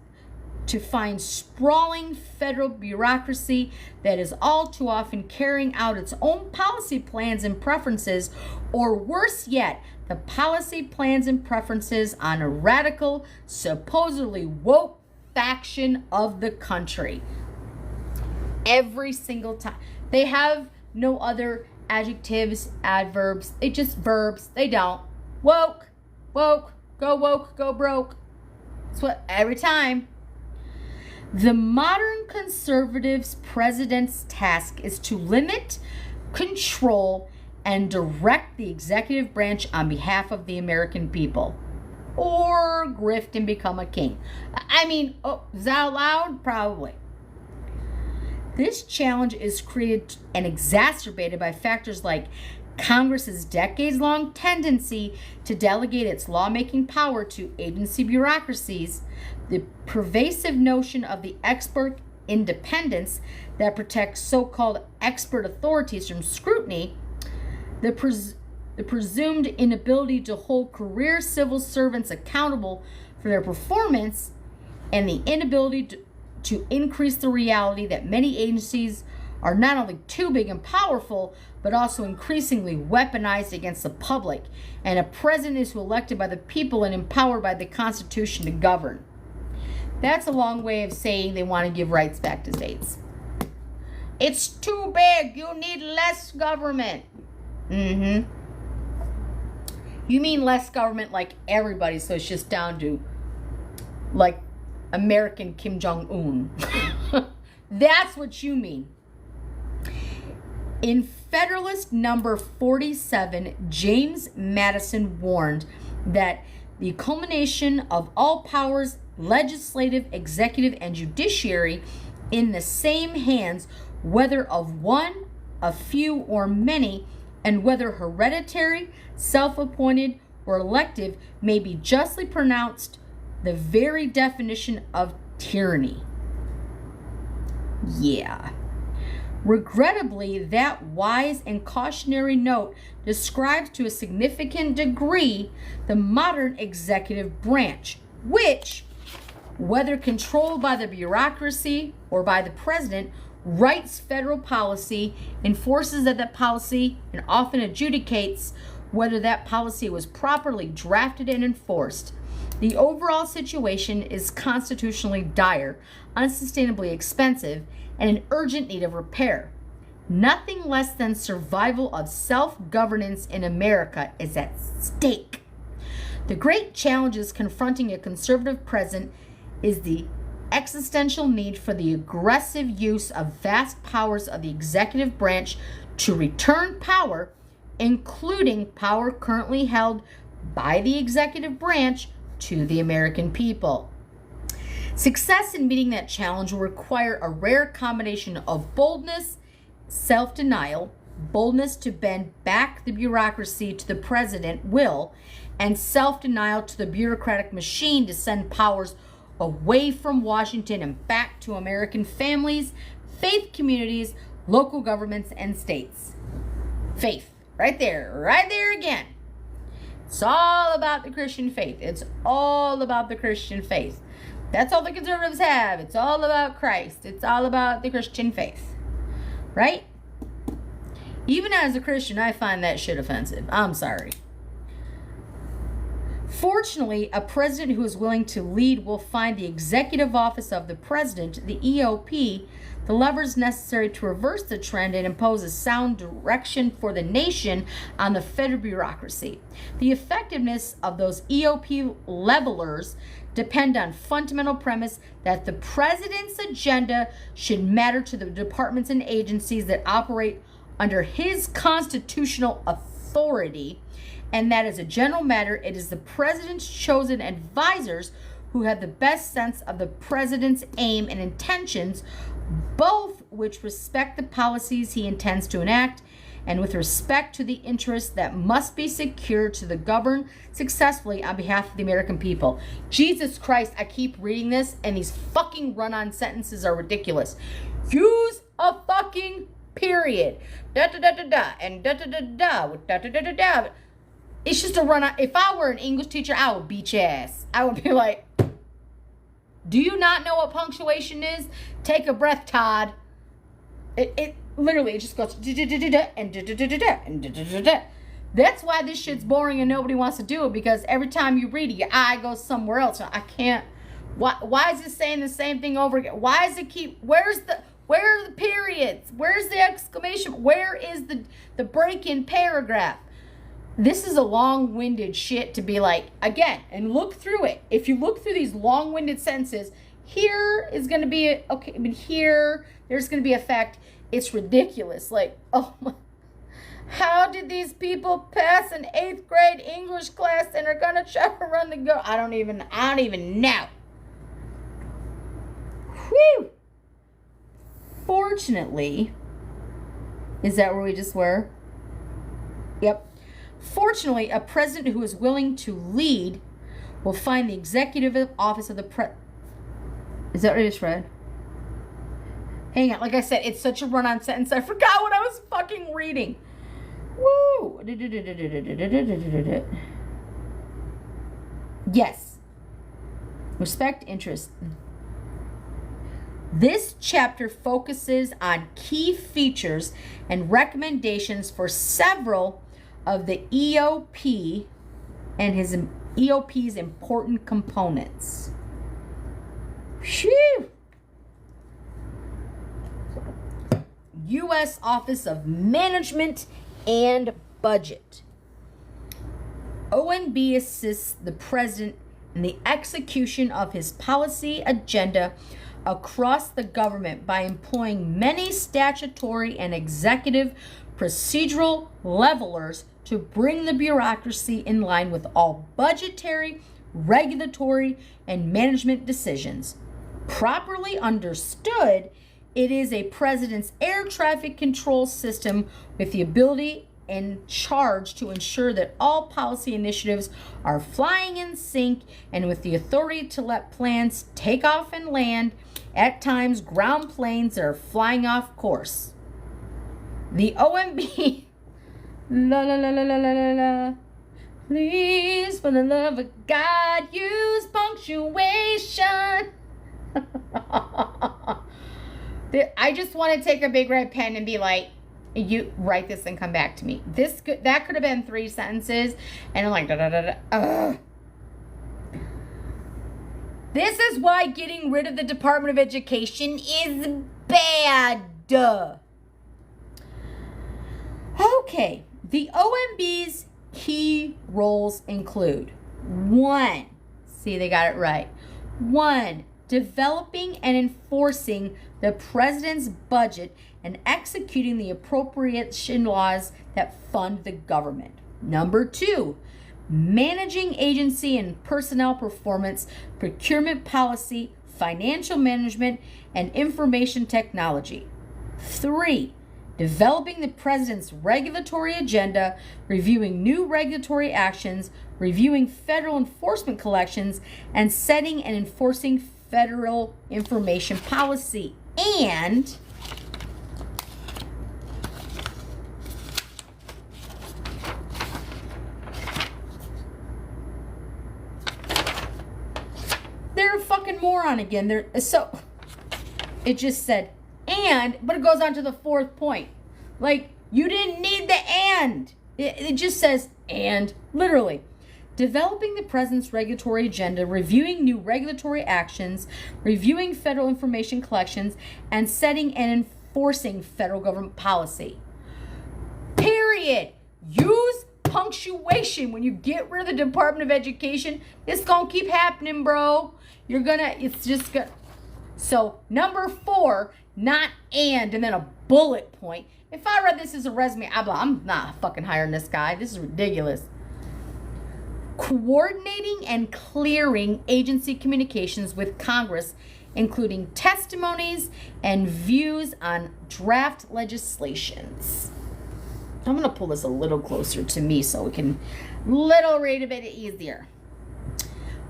to find sprawling federal bureaucracy that is all too often carrying out its own policy plans and preferences, or worse yet, the policy plans and preferences on a radical, supposedly woke faction of the country. Every single time. They have no other adjectives, adverbs. They just verbs. They don't. Woke, go broke. That's what every time. The modern conservatives' president's task is to limit, control, and direct the executive branch on behalf of the American people. Or grift and become a king. I mean, is that allowed? Probably. This challenge is created and exacerbated by factors like Congress's decades-long tendency to delegate its lawmaking power to agency bureaucracies, the pervasive notion of the expert independence that protects so-called expert authorities from scrutiny, the presumed inability to hold career civil servants accountable for their performance, and the inability to increase the reality that many agencies are not only too big and powerful, but also increasingly weaponized against the public, and a president is elected by the people and empowered by the Constitution to govern. That's a long way of saying they want to give rights back to states. It's too big. You need less government. You mean less government like everybody, so it's just down to like American Kim Jong-un. That's what you mean. In Federalist number 47, James Madison warned that the culmination of all powers, legislative, executive, and judiciary, in the same hands, whether of one, a few, or many, and whether hereditary, self-appointed, or elective, may be justly pronounced the very definition of tyranny. Yeah. Regrettably, that wise and cautionary note describes to a significant degree the modern executive branch, which, whether controlled by the bureaucracy or by the president, writes federal policy, enforces that policy, and often adjudicates whether that policy was properly drafted and enforced. The overall situation is constitutionally dire, unsustainably expensive, and in urgent need of repair. Nothing less than survival of self-governance in America is at stake. The great challenges confronting a conservative president is the existential need for the aggressive use of vast powers of the executive branch to return power, including power currently held by the executive branch, to the American people. Success in meeting that challenge will require a rare combination of boldness, self-denial, boldness to bend back the bureaucracy to the president will, and self-denial to the bureaucratic machine to send powers away from Washington and back to American families, faith communities, local governments, and states. Faith. Right there again. It's all about the Christian faith. It's all about the Christian faith. That's all the conservatives have. It's all about Christ. It's all about the Christian faith. Right? Even as a Christian, I find that shit offensive. I'm sorry. Fortunately, a president who is willing to lead will find the executive office of the president, the EOP, the levers necessary to reverse the trend and impose a sound direction for the nation on the federal bureaucracy. The effectiveness of those EOP levelers depend on fundamental premise that the president's agenda should matter to the departments and agencies that operate under his constitutional authority, and that as a general matter, it is the president's chosen advisors who have the best sense of the president's aim and intentions, both which respect the policies he intends to enact and with respect to the interests that must be secured to the govern successfully on behalf of the American people. Jesus Christ, I keep reading this and these fucking run-on sentences are ridiculous. Use a fucking period. Da da da da da and da da da da with da da da da da. It's just a run-on. If I were an English teacher, I would beat your ass. I would be like, do you not know what punctuation is? Take a breath, Todd. It literally, it just goes da-da-da-da-da and da-da-da-da-da and da-da-da-da. That's why this shit's boring and nobody wants to do it, because every time you read it, your eye goes somewhere else. I can't. Why is it saying the same thing over again? Why does it keep? Where are the periods? Where's the exclamation? Where is the break in paragraph? This is a long-winded shit to be like, again, and look through it. If you look through these long-winded sentences, here is going to be, okay, but here, there's going to be effect. It's ridiculous. Like, oh my, how did these people pass an 8th grade English class and are going to try to run the go? I don't even know. Whew. Fortunately, is that where we just were? Yep. Fortunately, a president who is willing to lead will find the executive office of the Is that what I just read? Hang on. Like I said, it's such a run-on sentence. I forgot what I was fucking reading. Woo! Yes. Respect interest. This chapter focuses on key features and recommendations for several of the EOP and his EOP's important components. Phew! U.S. Office of Management and Budget. OMB assists the president in the execution of his policy agenda across the government by employing many statutory and executive procedural levelers to bring the bureaucracy in line with all budgetary, regulatory, and management decisions. Properly understood, it is a president's air traffic control system with the ability and charge to ensure that all policy initiatives are flying in sync and with the authority to let planes take off and land, at times ground planes that are flying off course. The OMB, la la la la la la la la, please for the love of God use punctuation. I just want to take a big red pen and be like, you write this and come back to me. That could have been 3 sentences, and I'm like, da da da da. Ugh. This is why getting rid of the Department of Education is bad. Okay, the OMB's key roles include 1, see, they got it right. 1, developing and enforcing the president's budget and executing the appropriation laws that fund the government. Number 2, managing agency and personnel performance, procurement policy, financial management, and information technology. 3, developing the president's regulatory agenda, reviewing new regulatory actions, reviewing federal enforcement collections, and setting and enforcing federal information policy. And they're a fucking moron again. So it just said but it goes on to the 4th point. Like, you didn't need the and. It just says and, literally. developing the president's regulatory agenda, reviewing new regulatory actions, reviewing federal information collections, and setting and enforcing federal government policy. Period. Use punctuation when you get rid of the Department of Education. It's gonna keep happening, bro. It's just gonna. So number 4, not and then a bullet point. If I read this as a resume, I'm not fucking hiring this guy. This is ridiculous. Coordinating and clearing agency communications with Congress, including testimonies and views on draft legislations. I'm going to pull this a little closer to me so we can read a bit easier.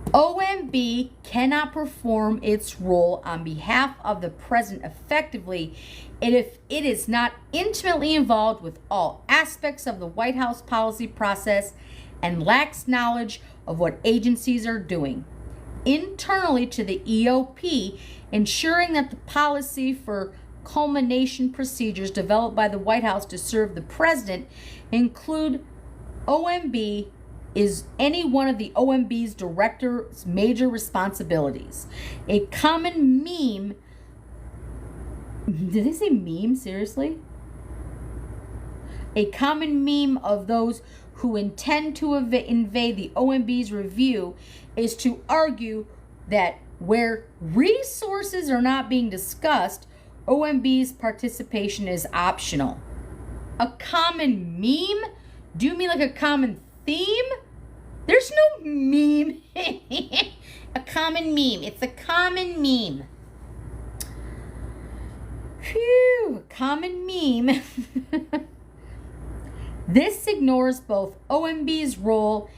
OMB cannot perform its role on behalf of the president effectively if it is not intimately involved with all aspects of the White House policy process and lacks knowledge of what agencies are doing. Internally to the EOP, ensuring that the policy for culmination procedures developed by the White House to serve the president include OMB is any one of the OMB's director's major responsibilities. A common meme. Did they say meme? Seriously? A common meme of those who intend to invade the OMB's review is to argue that where resources are not being discussed, OMB's participation is optional. A common meme? Do you mean like a common theme? There's no meme. A common meme. It's a common meme. Phew, common meme. This ignores both OMB's role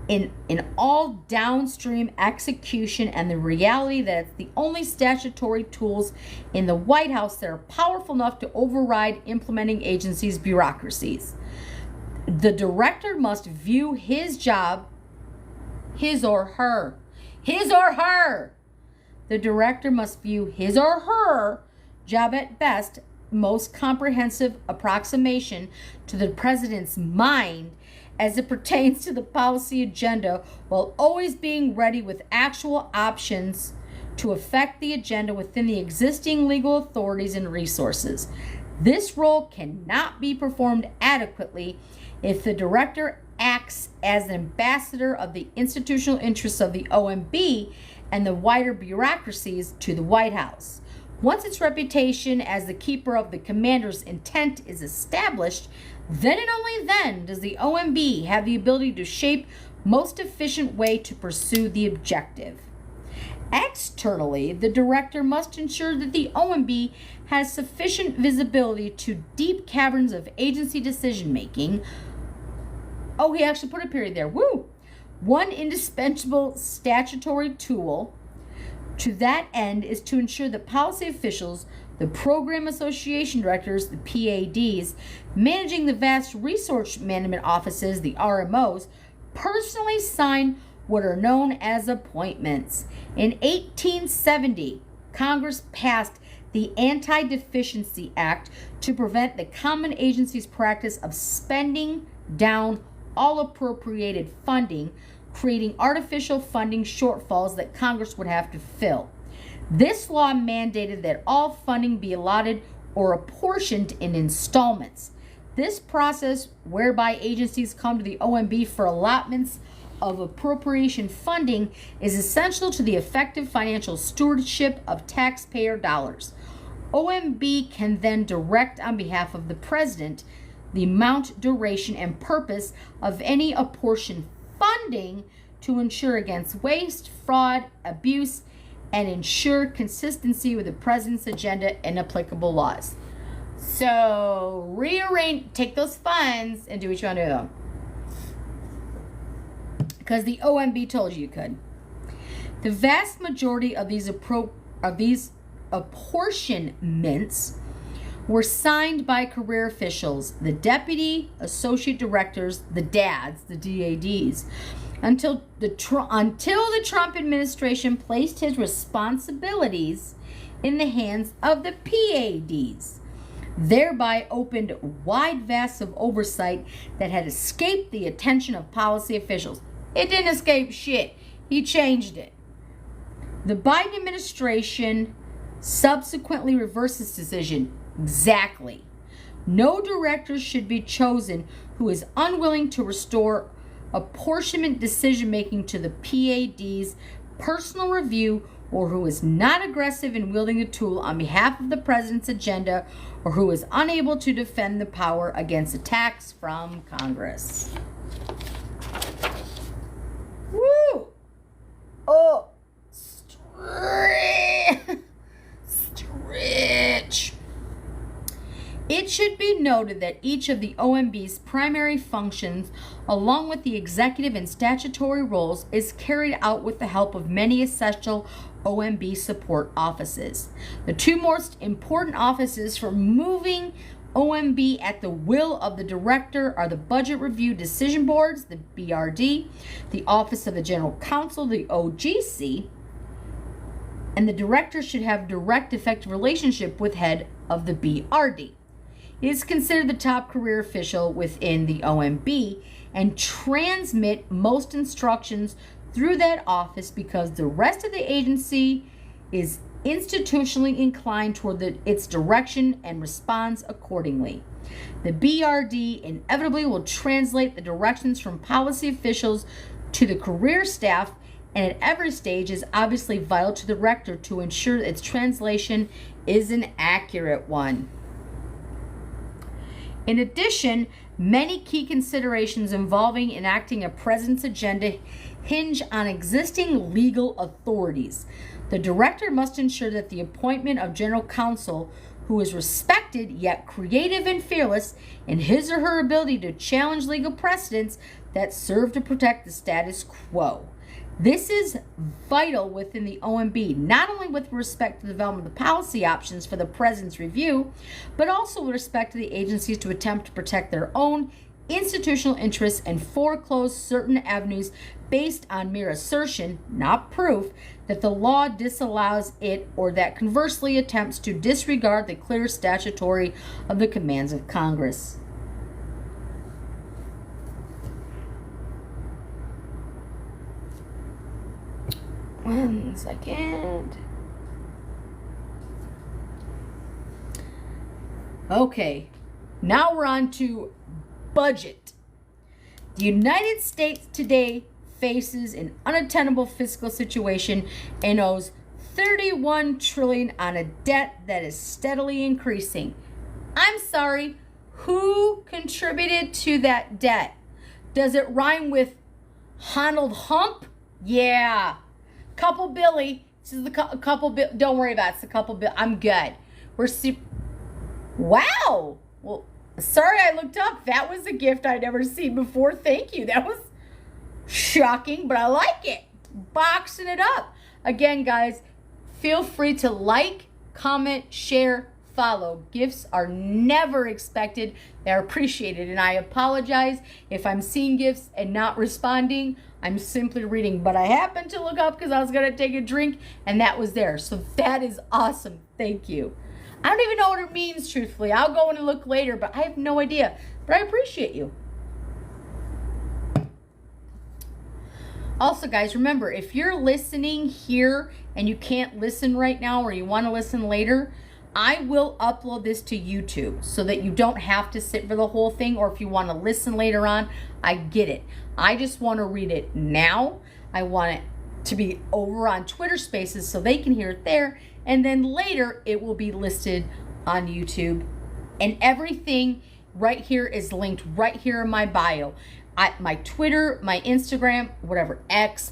in all downstream execution and the reality that it's the only statutory tools in the White House that are powerful enough to override implementing agencies' bureaucracies. The director must view his job, his or her. The director must view his or her job at best, most comprehensive approximation to the president's mind as it pertains to the policy agenda, while always being ready with actual options to affect the agenda within the existing legal authorities and resources. This role cannot be performed adequately if the director acts as an ambassador of the institutional interests of the OMB and the wider bureaucracies to the White House. Once its reputation as the keeper of the commander's intent is established, then and only then does the OMB have the ability to shape most efficient way to pursue the objective. Externally, the director must ensure that the OMB has sufficient visibility to deep caverns of agency decision-making. Oh, he actually put a period there. Woo! One indispensable statutory tool to that end is to ensure that policy officials, the program association directors, the PADs, managing the vast resource management offices, the RMOs, personally sign what are known as appointments. In 1870, Congress passed the Anti-Deficiency Act to prevent the common agency's practice of spending down all appropriated funding, creating artificial funding shortfalls that Congress would have to fill. This law mandated that all funding be allotted or apportioned in installments. This process, whereby agencies come to the OMB for allotments of appropriation funding, is essential to the effective financial stewardship of taxpayer dollars. OMB can then direct on behalf of the president the amount, duration, and purpose of any apportioned funding to ensure against waste, fraud, abuse, and ensure consistency with the president's agenda and applicable laws. So take those funds and do what you want to do with them. Because the OMB told you could. The vast majority of these apportionments were signed by career officials, the deputy associate directors, the DADs, the DADs, until the Trump administration placed his responsibilities in the hands of the PADs, thereby opened wide vasts of oversight that had escaped the attention of policy officials. It didn't escape shit. He changed it. The Biden administration subsequently reversed this decision. Exactly. No director should be chosen who is unwilling to restore apportionment decision-making to the PAD's personal review, or who is not aggressive in wielding the tool on behalf of the president's agenda, or who is unable to defend the power against attacks from Congress. Woo! Oh, stretch. It should be noted that each of the OMB's primary functions, along with the executive and statutory roles, is carried out with the help of many essential OMB support offices. The two most important offices for moving OMB at the will of the director are the Budget Review Decision Boards, the BRD, the Office of the General Counsel, the OGC, and the director should have direct, effective relationship with head of the BRD. He is considered the top career official within the OMB and transmit most instructions through that office because the rest of the agency is institutionally inclined toward its direction and responds accordingly. The BRD inevitably will translate the directions from policy officials to the career staff, and at every stage is obviously vital to the director to ensure its translation is an accurate one. In addition, many key considerations involving enacting a president's agenda hinge on existing legal authorities. The director must ensure that the appointment of general counsel, who is respected yet creative and fearless in his or her ability to challenge legal precedents that serve to protect the status quo. This is vital within the OMB, not only with respect to the development of the policy options for the president's review, but also with respect to the agencies to attempt to protect their own institutional interests and foreclose certain avenues based on mere assertion, not proof, that the law disallows it or that conversely attempts to disregard the clear statutory of the commands of Congress. One second. Okay, now we're on to budget. The United States today faces an unattainable fiscal situation and owes $31 trillion on a debt that is steadily increasing. I'm sorry, who contributed to that debt? Does it rhyme with Honald Hump? Yeah. Couple Billy. This is the couple Bill. Don't worry about it. It's the couple Bill. I'm good. Wow. Well, sorry I looked up. That was a gift I'd never seen before. Thank you. That was shocking, but I like it. Boxing it up. Again, guys, feel free to like, comment, share, follow. Gifts are never expected. They're appreciated. And I apologize if I'm seeing gifts and not responding. I'm simply reading, but I happened to look up because I was going to take a drink and that was there. So that is awesome. Thank you. I don't even know what it means, truthfully. I'll go and look later, but I have no idea. But I appreciate you. Also, guys, remember, if you're listening here and you can't listen right now or you want to listen later, I will upload this to YouTube so that you don't have to sit for the whole thing, or if you want to listen later on, I get it. I just want to read it now. I want it to be over on Twitter Spaces so they can hear it there, and then later it will be listed on YouTube. And everything right here is linked right here in my bio. My Twitter, my Instagram, whatever, X,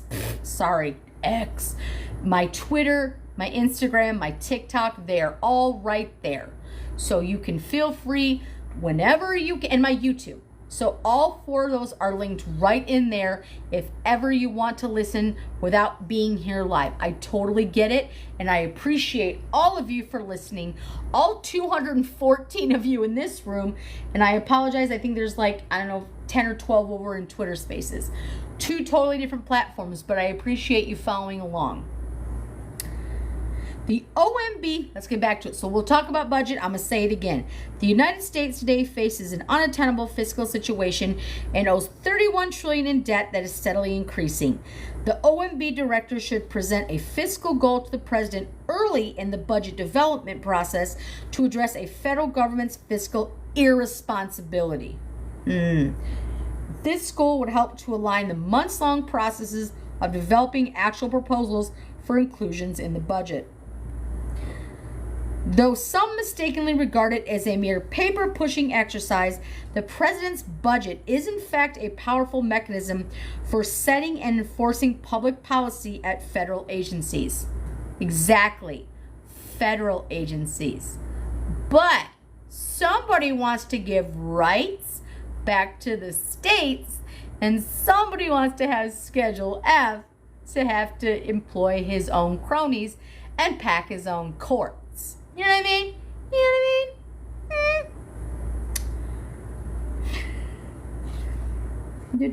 my Twitter, my Instagram, my TikTok, they're all right there. So you can feel free whenever you can, and my YouTube. So all four of those are linked right in there if ever you want to listen without being here live. I totally get it, and I appreciate all of you for listening, all 214 of you in this room, and I apologize. I think there's 10 or 12 over in Twitter Spaces. Two totally different platforms, but I appreciate you following along. The OMB, let's get back to it. So we'll talk about budget. I'm going to say it again. The United States today faces an unattainable fiscal situation and owes $31 trillion in debt that is steadily increasing. The OMB director should present a fiscal goal to the president early in the budget development process to address a federal government's fiscal irresponsibility. This goal would help to align the months-long processes of developing actual proposals for inclusions in the budget. Though some mistakenly regard it as a mere paper-pushing exercise, the president's budget is in fact a powerful mechanism for setting and enforcing public policy at federal agencies. Exactly, federal agencies. But somebody wants to give rights back to the states, and somebody wants to have Schedule F to have to employ his own cronies and pack his own courts. You know what I mean? You know what I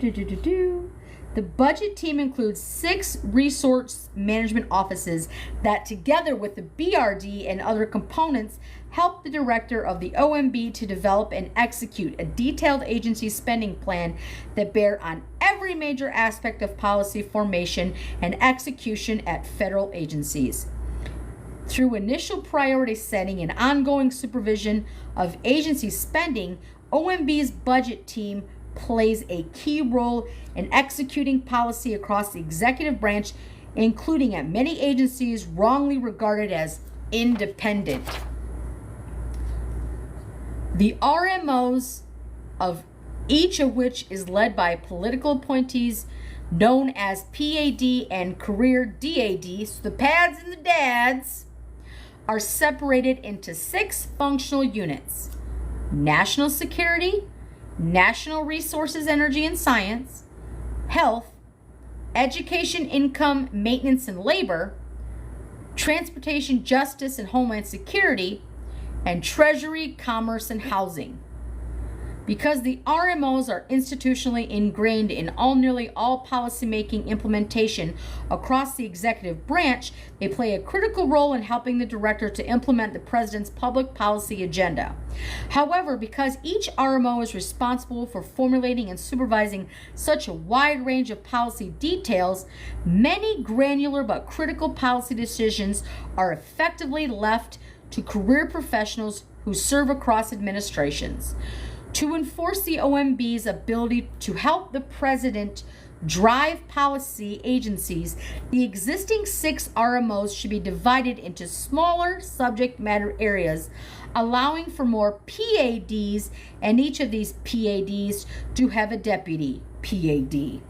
mean? The budget team includes 6 resource management offices that, together with the BRD and other components, help the director of the OMB to develop and execute a detailed agency spending plan that bear on every major aspect of policy formation and execution at federal agencies. Through initial priority setting and ongoing supervision of agency spending, OMB's budget team plays a key role in executing policy across the executive branch, including at many agencies wrongly regarded as independent. The RMOs, of each of which is led by political appointees known as PAD and career DAD, so the pads and the dads, are separated into 6 functional units: national security, national resources, energy and science, health, education, income, maintenance and labor, transportation, justice and homeland security, and treasury, commerce, and housing. Because the RMOs are institutionally ingrained in nearly all policymaking implementation across the executive branch, they play a critical role in helping the director to implement the president's public policy agenda. However, because each RMO is responsible for formulating and supervising such a wide range of policy details, many granular but critical policy decisions are effectively left to career professionals who serve across administrations. To enforce the OMB's ability to help the president drive policy agencies, the existing 6 RMOs should be divided into smaller subject matter areas, allowing for more PADs, and each of these PADs to have a deputy PAD.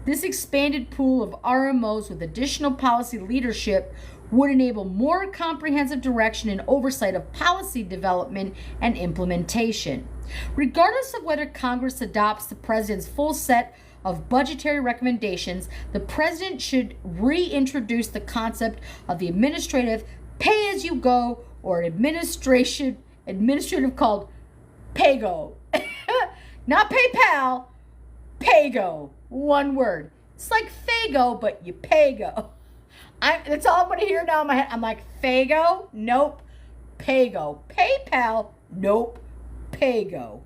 This expanded pool of RMOs with additional policy leadership would enable more comprehensive direction and oversight of policy development and implementation. Regardless of whether Congress adopts the president's full set of budgetary recommendations, the president should reintroduce the concept of the administrative pay-as-you-go, or an administrative called PAYGO. Not PayPal, PAYGO. One word. It's like Fago, but you PAYGO. That's all I'm going to hear now in my head. I'm like, Fago? Nope. PAYGO. PayPal? Nope. PAYGO.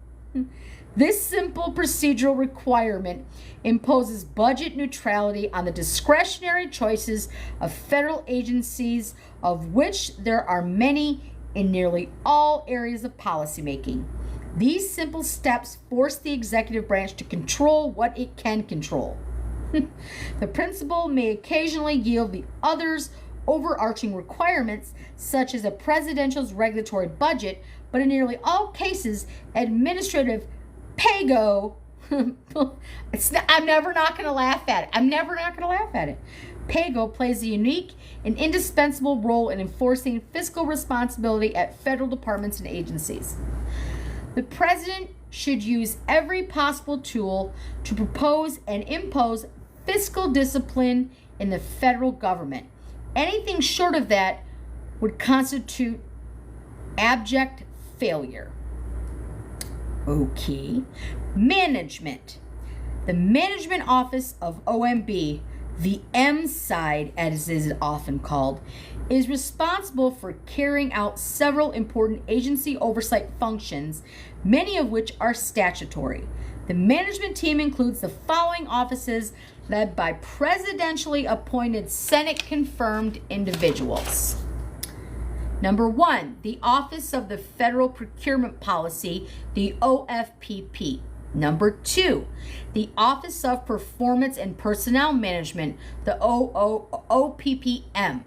This simple procedural requirement imposes budget neutrality on the discretionary choices of federal agencies, of which there are many in nearly all areas of policymaking. These simple steps force the executive branch to control what it can control. The principle may occasionally yield the others overarching requirements, such as a presidential's regulatory budget, but in nearly all cases, administrative PAYGO, I'm never not going to laugh at it. PAYGO plays a unique and indispensable role in enforcing fiscal responsibility at federal departments and agencies. The president should use every possible tool to propose and impose fiscal discipline in the federal government. Anything short of that would constitute abject failure. Okay. Management. The management office of OMB, The M side, as it is often called, is responsible for carrying out several important agency oversight functions, many of which are statutory. The management team includes the following offices led by presidentially appointed Senate-confirmed individuals. Number 1, the Office of the Federal Procurement Policy, the OFPP. Number 2, the Office of Performance and Personnel Management, the OPPM.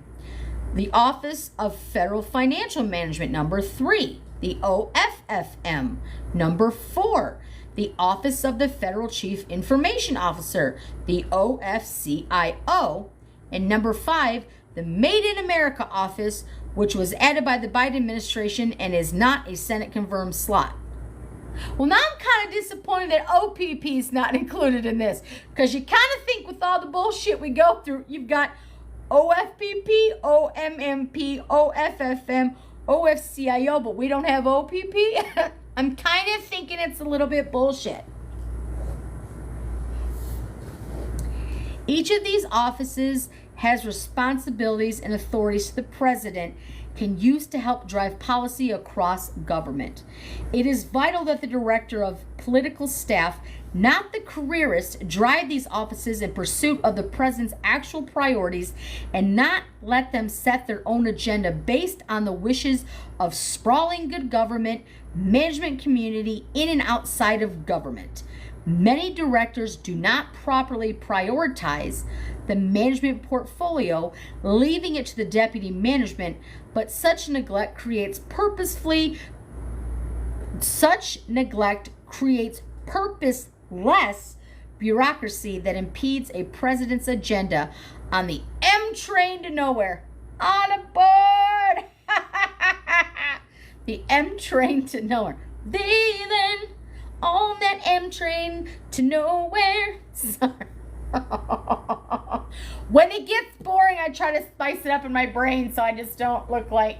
The Office of Federal Financial Management, number 3, the OFFM. Number 4, the Office of the Federal Chief Information Officer, the OFCIO. And number 5, the Made in America Office, which was added by the Biden administration and is not a Senate-confirmed slot. Well, now I'm kind of disappointed that OPP is not included in this, because you kind of think with all the bullshit we go through, you've got OFPP, OMMP, OFFM, OFCIO, but we don't have OPP. I'm kind of thinking it's a little bit bullshit. Each of these offices has responsibilities and authorities the president can use to help drive policy across government. It is vital that the director of political staff, not the careerists, drive these offices in pursuit of the president's actual priorities and not let them set their own agenda based on the wishes of sprawling good government, management community in and outside of government. Many directors do not properly prioritize the management portfolio, leaving it to the deputy management, but such neglect creates purposeless bureaucracy that impedes a president's agenda on the M train to nowhere. On aboard! The M train to nowhere. Leaving on that M train to nowhere. Sorry. When it gets boring, I try to spice it up in my brain so I just don't look like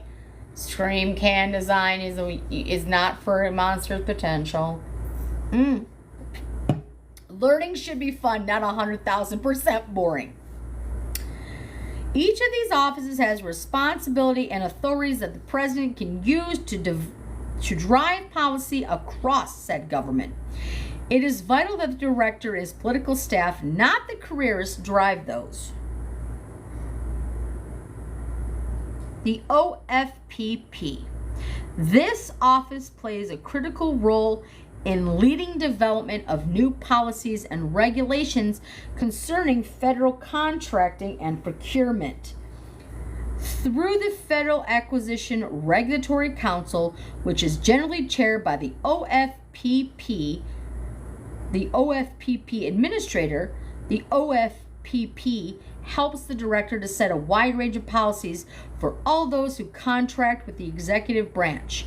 Scream Can Design is not for Monster's Potential. Learning should be fun, not 100,000% boring. Each of these offices has responsibility and authorities that the president can use to drive policy across said government. It is vital that the director is political staff, not the careerists, drive those. The OFPP. This office plays a critical role in leading development of new policies and regulations concerning federal contracting and procurement. Through the Federal Acquisition Regulatory Council, which is generally chaired by the OFPP administrator, the OFPP helps the director to set a wide range of policies for all those who contract with the executive branch.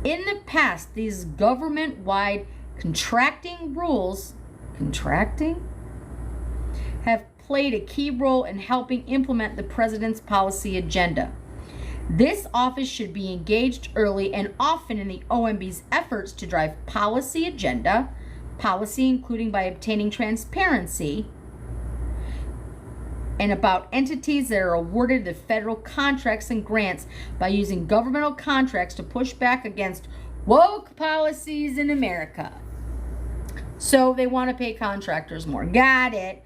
In the past, these government-wide contracting rules have played a key role in helping implement the president's policy agenda. This office should be engaged early and often in the OMB's efforts to drive policy including by obtaining transparency and about entities that are awarded the federal contracts and grants by using governmental contracts to push back against woke policies in America. So they want to pay contractors more. Got it.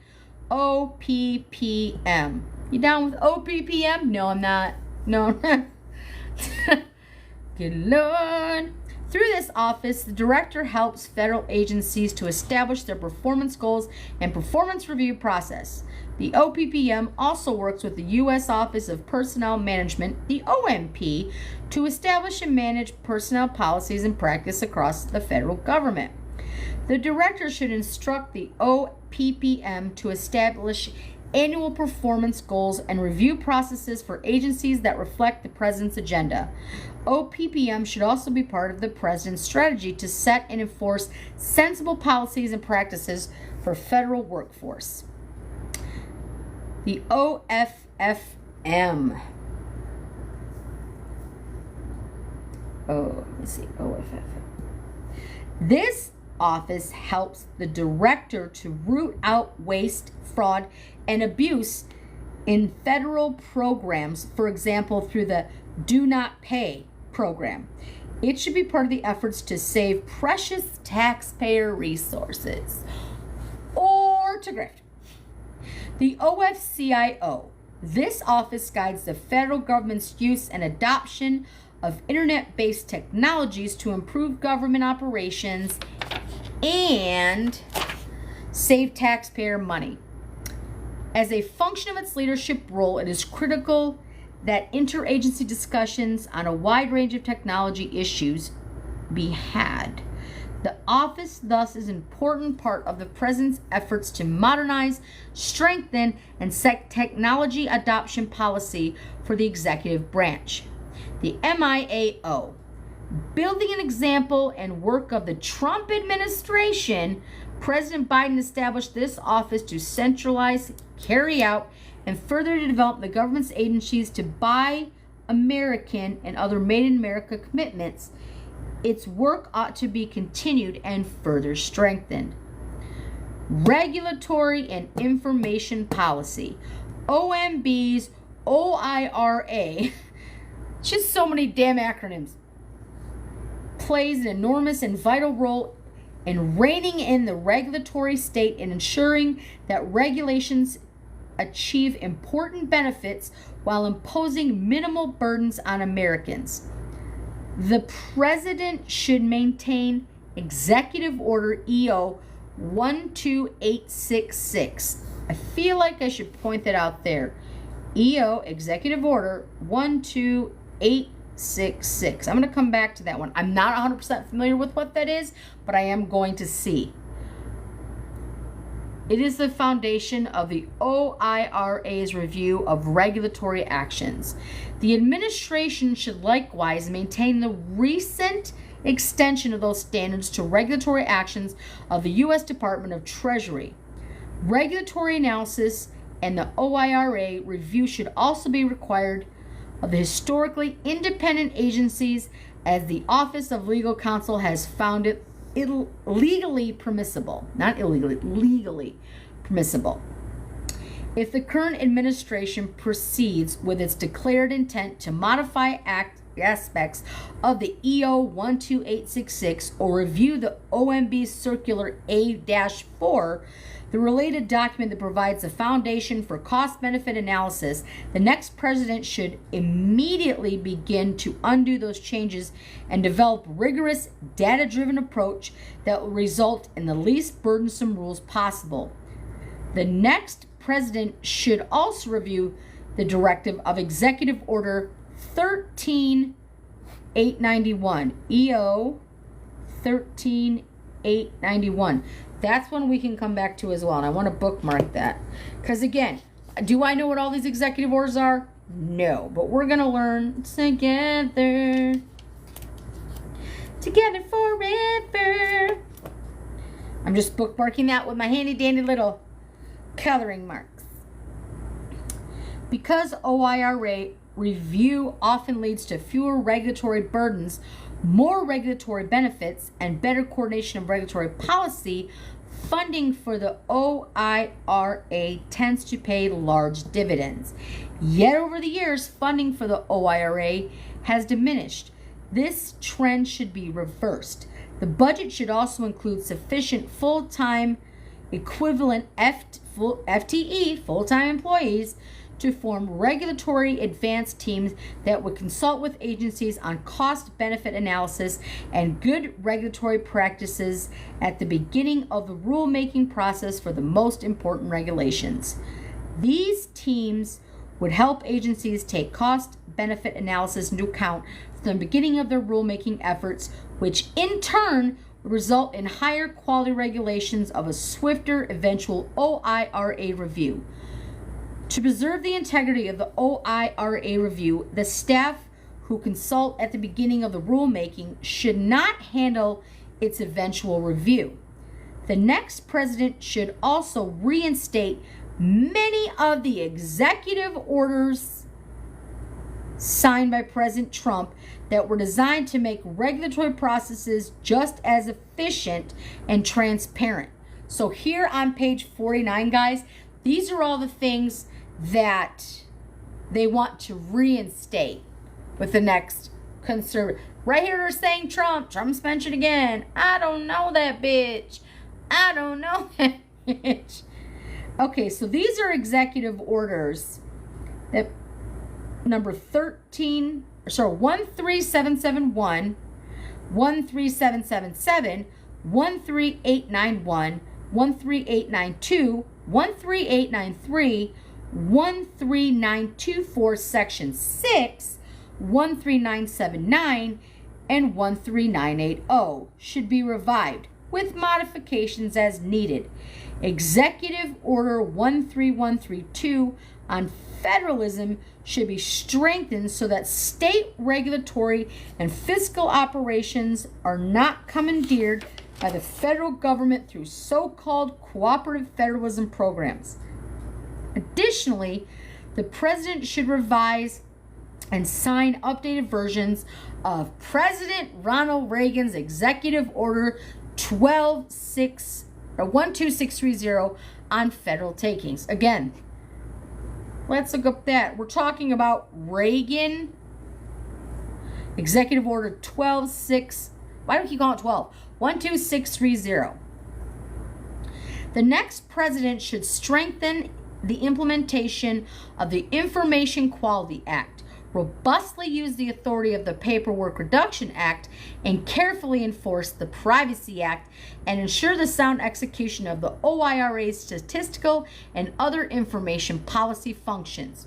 OPPM. You down with OPPM? No, I'm not. No, I'm not. Good Lord. Through this office, the director helps federal agencies to establish their performance goals and performance review process. The OPPM also works with the U.S. Office of Personnel Management, the OMP, to establish and manage personnel policies and practice across the federal government. The director should instruct the OPPM to establish annual performance goals and review processes for agencies that reflect the president's agenda. OPPM should also be part of the president's strategy to set and enforce sensible policies and practices for federal workforce. The OFFM. Let me see. OFFM. This office helps the director to root out waste, fraud, and abuse in federal programs, for example, through the Do Not Pay program. It should be part of the efforts to save precious taxpayer resources or to grift. The OFCIO. This office guides the federal government's use and adoption of internet-based technologies to improve government operations and save taxpayer money. As a function of its leadership role, it is critical that interagency discussions on a wide range of technology issues be had. The office, thus, is an important part of the President's efforts to modernize, strengthen, and set technology adoption policy for the executive branch. The MIAO. Building an example and work of the Trump administration, President Biden established this office to centralize, carry out, and further to develop the government's agencies to Buy American and other Made in America commitments. Its work ought to be continued and further strengthened. Regulatory and Information Policy. OMB's OIRA, just so many damn acronyms, plays an enormous and vital role in reining in the regulatory state and ensuring that regulations achieve important benefits while imposing minimal burdens on Americans. The President should maintain Executive Order EO 12866. I feel like I should point that out there. EO Executive Order 12866. I'm going to come back to that one. I'm not 100% familiar with what that is, but I am going to see. It is the foundation of the OIRA's review of regulatory actions. The administration should likewise maintain the recent extension of those standards to regulatory actions of the U.S. Department of Treasury. Regulatory analysis and the OIRA review should also be required of the historically independent agencies, as the Office of Legal Counsel has found it legally permissible, not illegally, legally permissible. If the current administration proceeds with its declared intent to modify aspects of the EO 12866 or review the OMB Circular A-4, the related document that provides a foundation for cost-benefit analysis, the next president should immediately begin to undo those changes and develop rigorous, data-driven approach that will result in the least burdensome rules possible. The next president should also review the directive of Executive Order 13891, EO 13891. That's one we can come back to as well, and I want to bookmark that. Because again, do I know what all these executive orders are? No, but we're going to learn together. Together forever. I'm just bookmarking that with my handy dandy little coloring marks. Because OIRA review often leads to fewer regulatory burdens, more regulatory benefits, and better coordination of regulatory policy, funding for the OIRA tends to pay large dividends. Yet over the years, funding for the OIRA has diminished. This trend should be reversed. The budget should also include sufficient full-time equivalent FTE, full-time employees, to form regulatory advanced teams that would consult with agencies on cost-benefit analysis and good regulatory practices at the beginning of the rulemaking process for the most important regulations. These teams would help agencies take cost-benefit analysis into account from the beginning of their rulemaking efforts, which in turn would result in higher quality regulations of a swifter eventual OIRA review. To preserve the integrity of the OIRA review, the staff who consult at the beginning of the rulemaking should not handle its eventual review. The next president should also reinstate many of the executive orders signed by President Trump that were designed to make regulatory processes just as efficient and transparent. So here on page 49, guys, these are all the things that they want to reinstate with the next conservative. Right here they're saying Trump's mentioned again. I don't know that bitch. I don't know that bitch. Okay, so these are executive orders that number 13771, 13777, 13891, 13892, 13893, 13924, section 6, 13979, and 13980 should be revived with modifications as needed. Executive Order 13132 on federalism should be strengthened so that state regulatory and fiscal operations are not commandeered by the federal government through so-called cooperative federalism programs. Additionally, the president should revise and sign updated versions of President Ronald Reagan's Executive Order 12630 on federal takings. Again, let's look up that. We're talking about Reagan Executive Order 126. Why do we keep calling it 12? 12630. The next president should strengthen the implementation of the Information Quality Act, robustly use the authority of the Paperwork Reduction Act, and carefully enforce the Privacy Act, and ensure the sound execution of the OIRA's statistical and other information policy functions.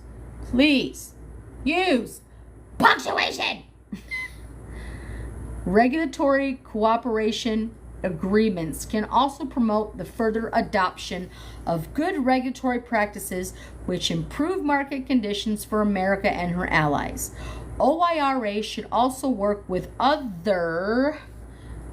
Please use punctuation. Regulatory cooperation agreements can also promote the further adoption of good regulatory practices which improve market conditions for America and her allies. OIRA should also work with other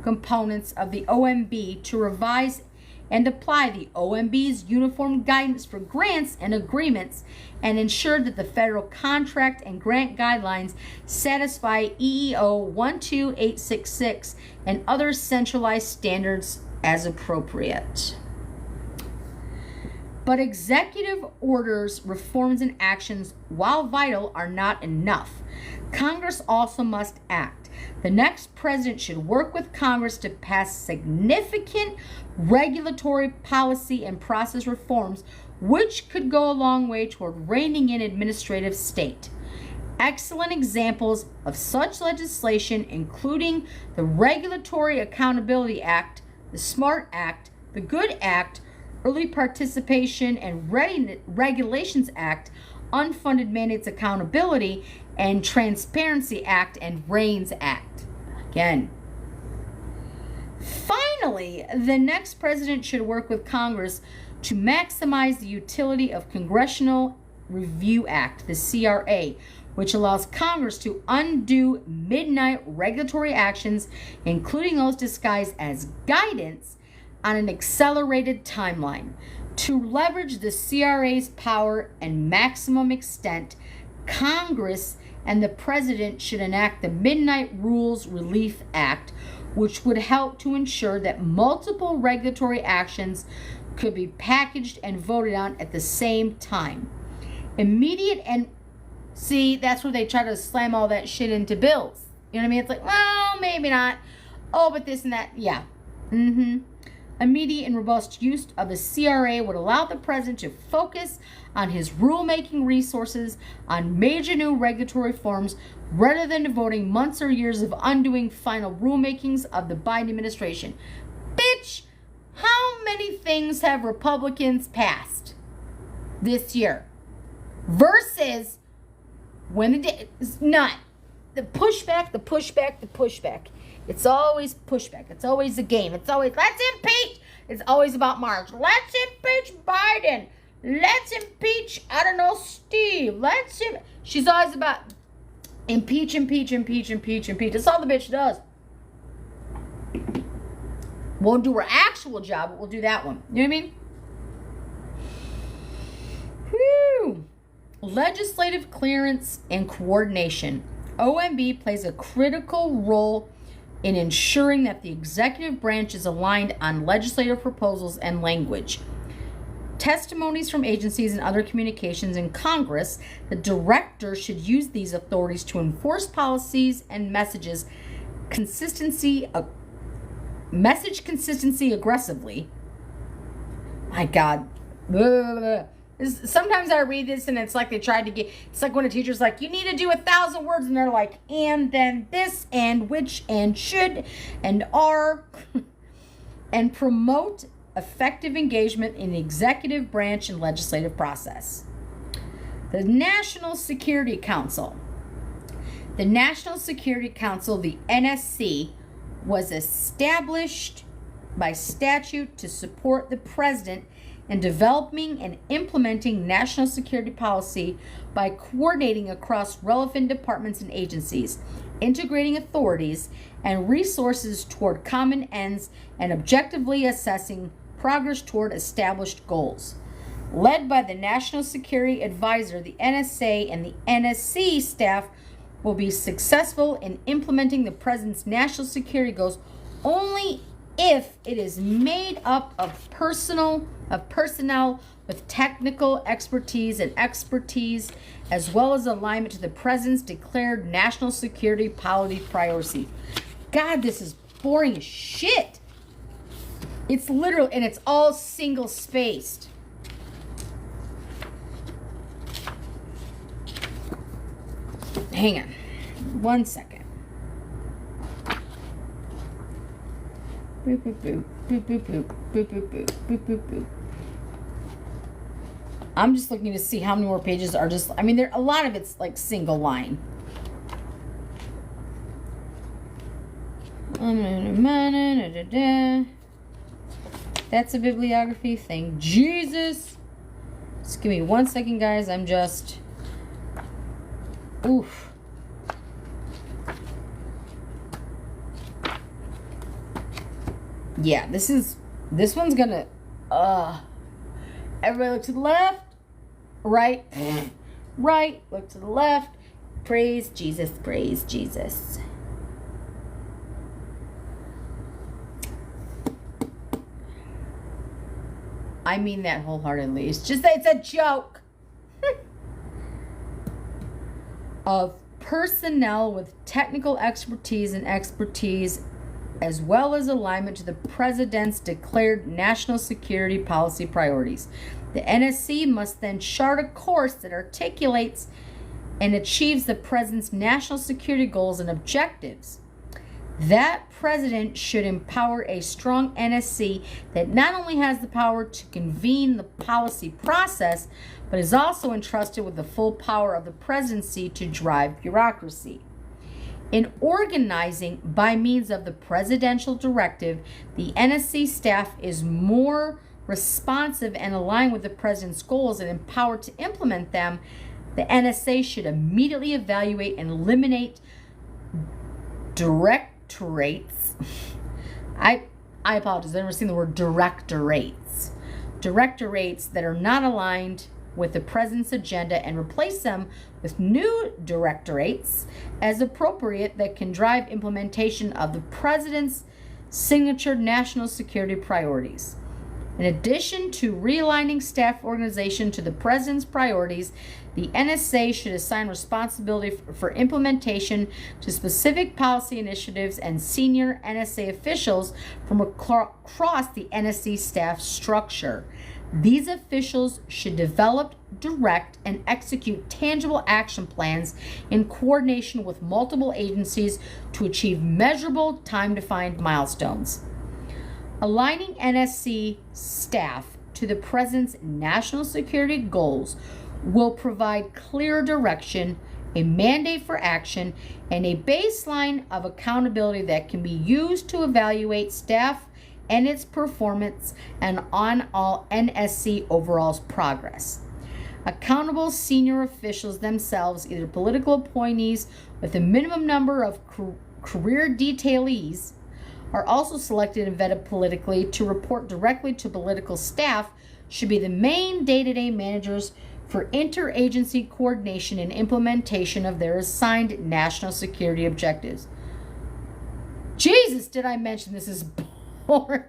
components of the OMB to revise and apply the OMB's uniform guidance for grants and agreements and ensure that the federal contract and grant guidelines satisfy EEO 12866 and other centralized standards as appropriate. But executive orders, reforms, and actions, while vital, are not enough. Congress also must act. The next president should work with Congress to pass significant regulatory policy and process reforms, which could go a long way toward reining in administrative state. Excellent examples of such legislation, including the Regulatory Accountability Act, the SMART Act, the GOOD Act, Early Participation and Regulations Act, Unfunded Mandates Accountability and Transparency Act, and RAINS Act. Again. Finally, the next president should work with Congress to maximize the utility of Congressional Review Act, the CRA, which allows Congress to undo midnight regulatory actions, including those disguised as guidance, on an accelerated timeline. To leverage the CRA's power and maximum extent, Congress and the President should enact the Midnight Rules Relief Act, which would help to ensure that multiple regulatory actions could be packaged and voted on at the same time. Immediate and see, that's where they try to slam all that shit into bills. You know what I mean? It's like, well, maybe not. Oh, but this and that. Yeah. Immediate and robust use of the CRA would allow the president to focus on his rulemaking resources on major new regulatory reforms rather than devoting months or years of undoing final rulemakings of the Biden administration. Bitch, how many things have Republicans passed this year? Versus when it's not. The pushback. It's always pushback. It's always a game. It's always, let's impeach. It's always about March. Let's impeach Biden. Let's impeach, I don't know, Steve. She's always about impeach. That's all the bitch does. Won't do her actual job, but we'll do that one. You know what I mean? Whew. legislative clearance and coordination. OMB plays a critical role in ensuring that the executive branch is aligned on legislative proposals and language. Testimonies from agencies and other communications in Congress, the director should use these authorities to enforce policies and message consistency aggressively. My God. Sometimes I read this and it's like they tried to get, it's like when a teacher's like, you need to do 1,000 words, and they're like, and then this, and which, and should, and are, and promote effective engagement in the executive branch and legislative process. The National Security Council. The National Security Council, the NSC, was established by statute to support the president in developing and implementing national security policy by coordinating across relevant departments and agencies, integrating authorities and resources toward common ends, and objectively assessing progress toward established goals. Led by the National Security Advisor, the NSA and the NSC staff will be successful in implementing the president's national security goals only if it is made up of personnel with technical expertise as well as alignment to the president's declared national security policy priority. God, this is boring as shit. It's literal, and it's all single spaced. Hang on 1 second. Boop, boop, boop, boop, boop, boop, boop, boop, boop, boop, boop, boop. I'm just looking to see how many more pages are just, I mean, there a lot of it's like single line. That's a bibliography thing. Jesus. Just give me 1 second, guys. I'm just, oof. Yeah, this one's gonna, everybody look to the left, right, right, look to the left, praise Jesus, praise Jesus. I mean that wholeheartedly. It's just that it's a joke. Of personnel with technical expertise as well as alignment to the president's declared national security policy priorities. The NSC must then chart a course that articulates and achieves the president's national security goals and objectives. That president should empower a strong NSC that not only has the power to convene the policy process, but is also entrusted with the full power of the presidency to drive bureaucracy. In organizing by means of the presidential directive, the NSC staff is more responsive and aligned with the president's goals and empowered to implement them. The NSA should immediately evaluate and eliminate directorates. I apologize, I've never seen the word directorates. Directorates that are not aligned with the president's agenda and replace them with new directorates as appropriate that can drive implementation of the president's signature national security priorities. In addition to realigning staff organization to the president's priorities, the NSA should assign responsibility for implementation to specific policy initiatives and senior NSA officials from across the NSC staff structure. These officials should develop, direct, and execute tangible action plans in coordination with multiple agencies to achieve measurable, time-defined milestones. Aligning NSC staff to the president's national security goals will provide clear direction, a mandate for action, and a baseline of accountability that can be used to evaluate staff and its performance and on all NSC overall progress. Accountable senior officials themselves, either political appointees with a minimum number of career detailees, are also selected and vetted politically to report directly to political staff, should be the main day-to-day managers for interagency coordination and implementation of their assigned national security objectives. Jesus, did I mention this is boring?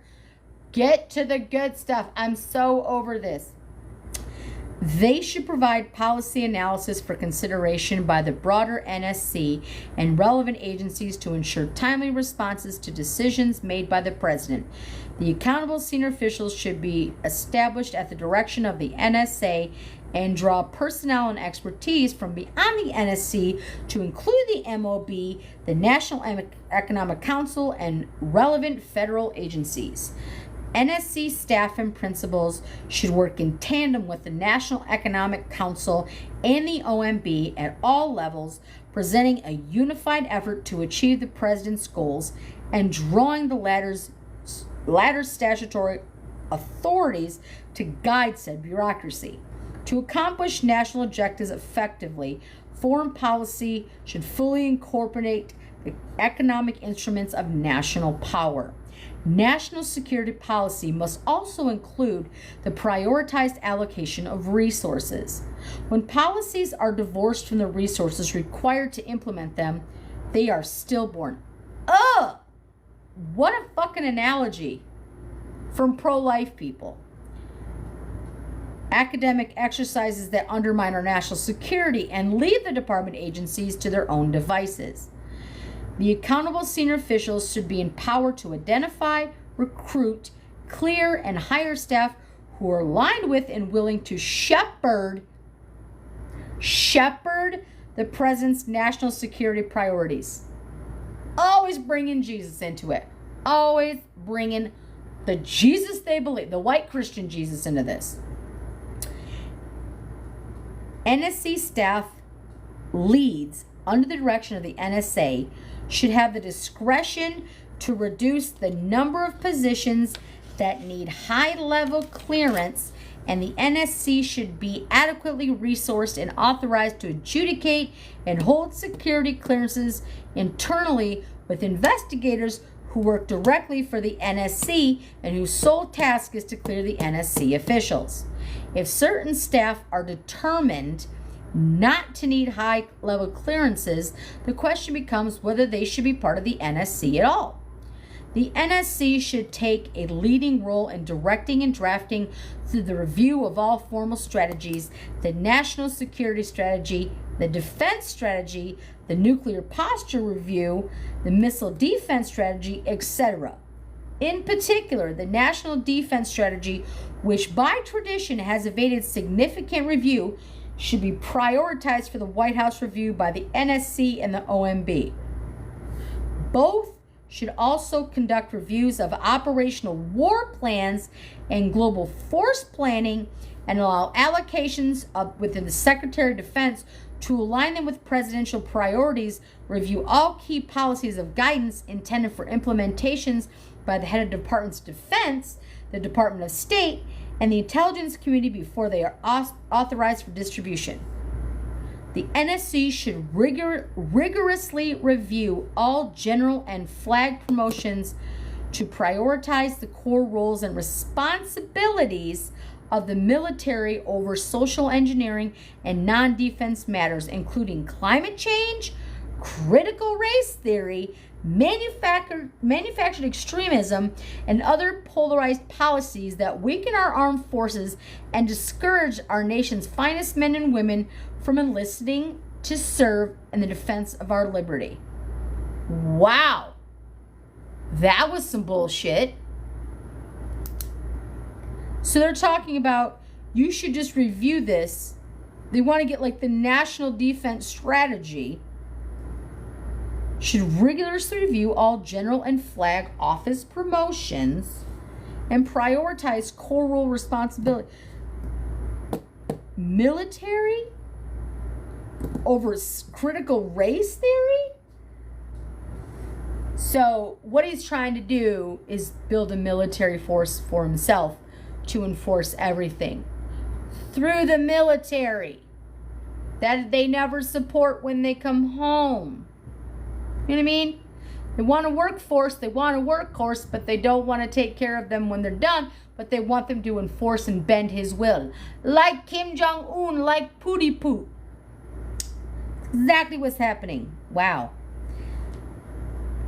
Get to the good stuff. I'm so over this. They should provide policy analysis for consideration by the broader NSC and relevant agencies to ensure timely responses to decisions made by the President. The accountable senior officials should be established at the direction of the NSA and draw personnel and expertise from beyond the NSC to include the MOB, the National Economic Council, and relevant federal agencies. NSC staff and principals should work in tandem with the National Economic Council and the OMB at all levels, presenting a unified effort to achieve the President's goals and drawing the latter's statutory authorities to guide said bureaucracy. To accomplish national objectives effectively, foreign policy should fully incorporate the economic instruments of national power. National security policy must also include the prioritized allocation of resources. When policies are divorced from the resources required to implement them, they are stillborn. Ugh! What a fucking analogy from pro-life people. Academic exercises that undermine our national security and leave the department agencies to their own devices. The accountable senior officials should be empowered to identify, recruit, clear, and hire staff who are aligned with and willing to shepherd the President's national security priorities. Always bringing Jesus into it. Always bringing the Jesus they believe, the white Christian Jesus, into this. NSC staff leads under the direction of the NSA should have the discretion to reduce the number of positions that need high-level clearance, and the NSC should be adequately resourced and authorized to adjudicate and hold security clearances internally with investigators who work directly for the NSC and whose sole task is to clear the NSC officials. If certain staff are determined not to need high-level clearances, the question becomes whether they should be part of the NSC at all. The NSC should take a leading role in directing and drafting through the review of all formal strategies, the national security strategy, the defense strategy, the nuclear posture review, the missile defense strategy, etc. In particular, the national defense strategy, which by tradition has evaded significant review, should be prioritized for the White House review by the NSC and the OMB. Both should also conduct reviews of operational war plans and global force planning and allow allocations within the Secretary of Defense to align them with presidential priorities, review all key policies of guidance intended for implementations by the head of Departments of Defense, the Department of State, and the intelligence community before they are authorized for distribution. The NSC should rigorously review all general and flag promotions to prioritize the core roles and responsibilities of the military over social engineering and non-defense matters, including climate change, critical race theory, manufactured extremism, and other polarized policies that weaken our armed forces and discourage our nation's finest men and women from enlisting to serve in the defense of our liberty. Wow. That was some bullshit. So they're talking about you should just review this. They want to get like the national defense strategy. Should rigorously review all general and flag office promotions and prioritize core role responsibility. Military over critical race theory? So what he's trying to do is build a military force for himself to enforce everything through the military that they never support when they come home. You know what I mean? They want a workforce, they want a workhorse, but they don't want to take care of them when they're done, but they want them to enforce and bend his will. Like Kim Jong-un, like Pootie Poo. Exactly what's happening. Wow.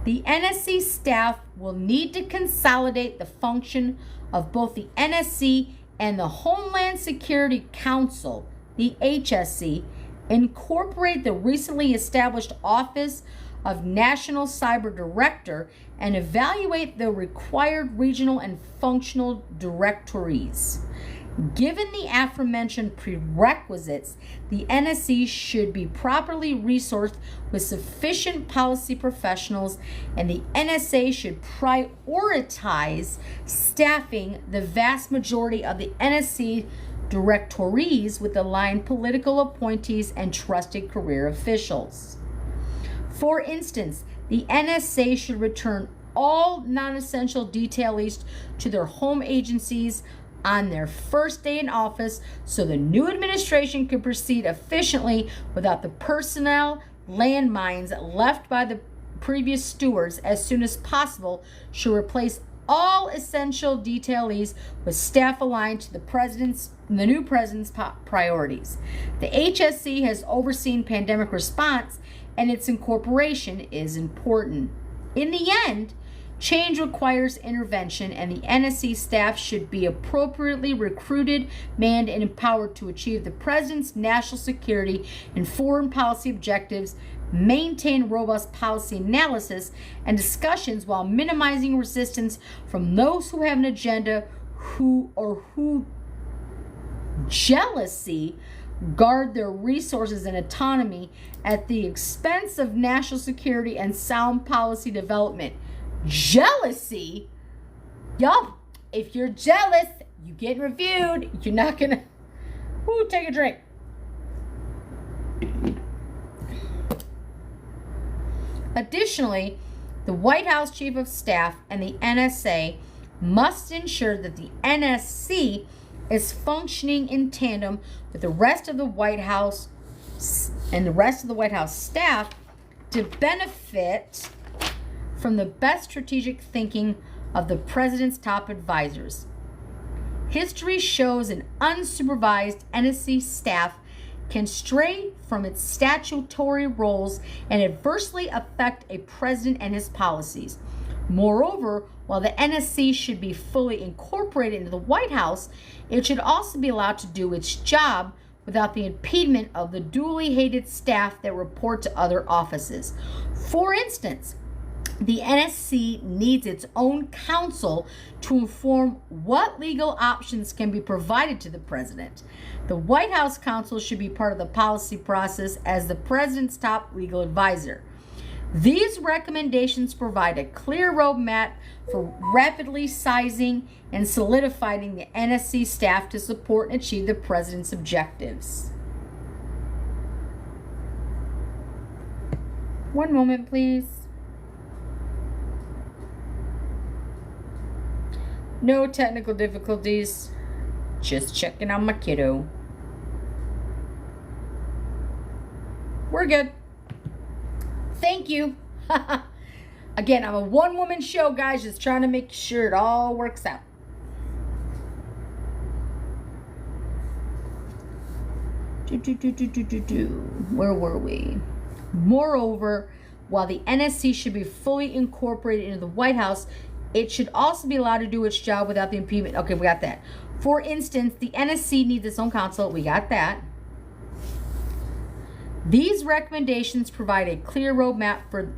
The NSC staff will need to consolidate the function of both the NSC and the Homeland Security Council, the HSC, incorporate the recently established Office of National Cyber Director, and evaluate the required regional and functional directories. Given the aforementioned prerequisites, the NSC should be properly resourced with sufficient policy professionals, and the NSA should prioritize staffing the vast majority of the NSC directories with aligned political appointees and trusted career officials. For instance, the NSA should return all non-essential detailees to their home agencies on their first day in office so the new administration can proceed efficiently without the personnel landmines left by the previous stewards. As soon as possible, should replace all essential detailees with staff aligned to the new president's priorities. The HSC has overseen pandemic response, and its incorporation is important. In the end, change requires intervention, and the NSC staff should be appropriately recruited, manned, and empowered to achieve the president's national security and foreign policy objectives, maintain robust policy analysis and discussions while minimizing resistance from those who have an agenda who jealousy guard their resources and autonomy at the expense of national security and sound policy development. Jealousy? Yup. If you're jealous, you get reviewed. You're not gonna take a drink. Additionally, the White House Chief of Staff and the NSA must ensure that the NSC is functioning in tandem with the rest of the White House and the rest of the White House staff to benefit from the best strategic thinking of the president's top advisors. History shows an unsupervised NSC staff can stray from its statutory roles and adversely affect a president and his policies. Moreover, while the NSC should be fully incorporated into the White House, it should also be allowed to do its job without the impediment of the duly hated staff that report to other offices. For instance, the NSC needs its own counsel to inform what legal options can be provided to the president. The White House counsel should be part of the policy process as the president's top legal advisor. These recommendations provide a clear roadmap for rapidly sizing and solidifying the NSC staff to support and achieve the president's objectives. One moment, please. No technical difficulties. Just checking on my kiddo. We're good. Thank you. Again, I'm a one-woman show, guys, just trying to make sure it all works out. Where were we? Moreover, while the NSC should be fully incorporated into the White House, it should also be allowed to do its job without the impediment. Okay, we got that. For instance, the NSC needs its own counsel. We got that. These recommendations provide a clear roadmap for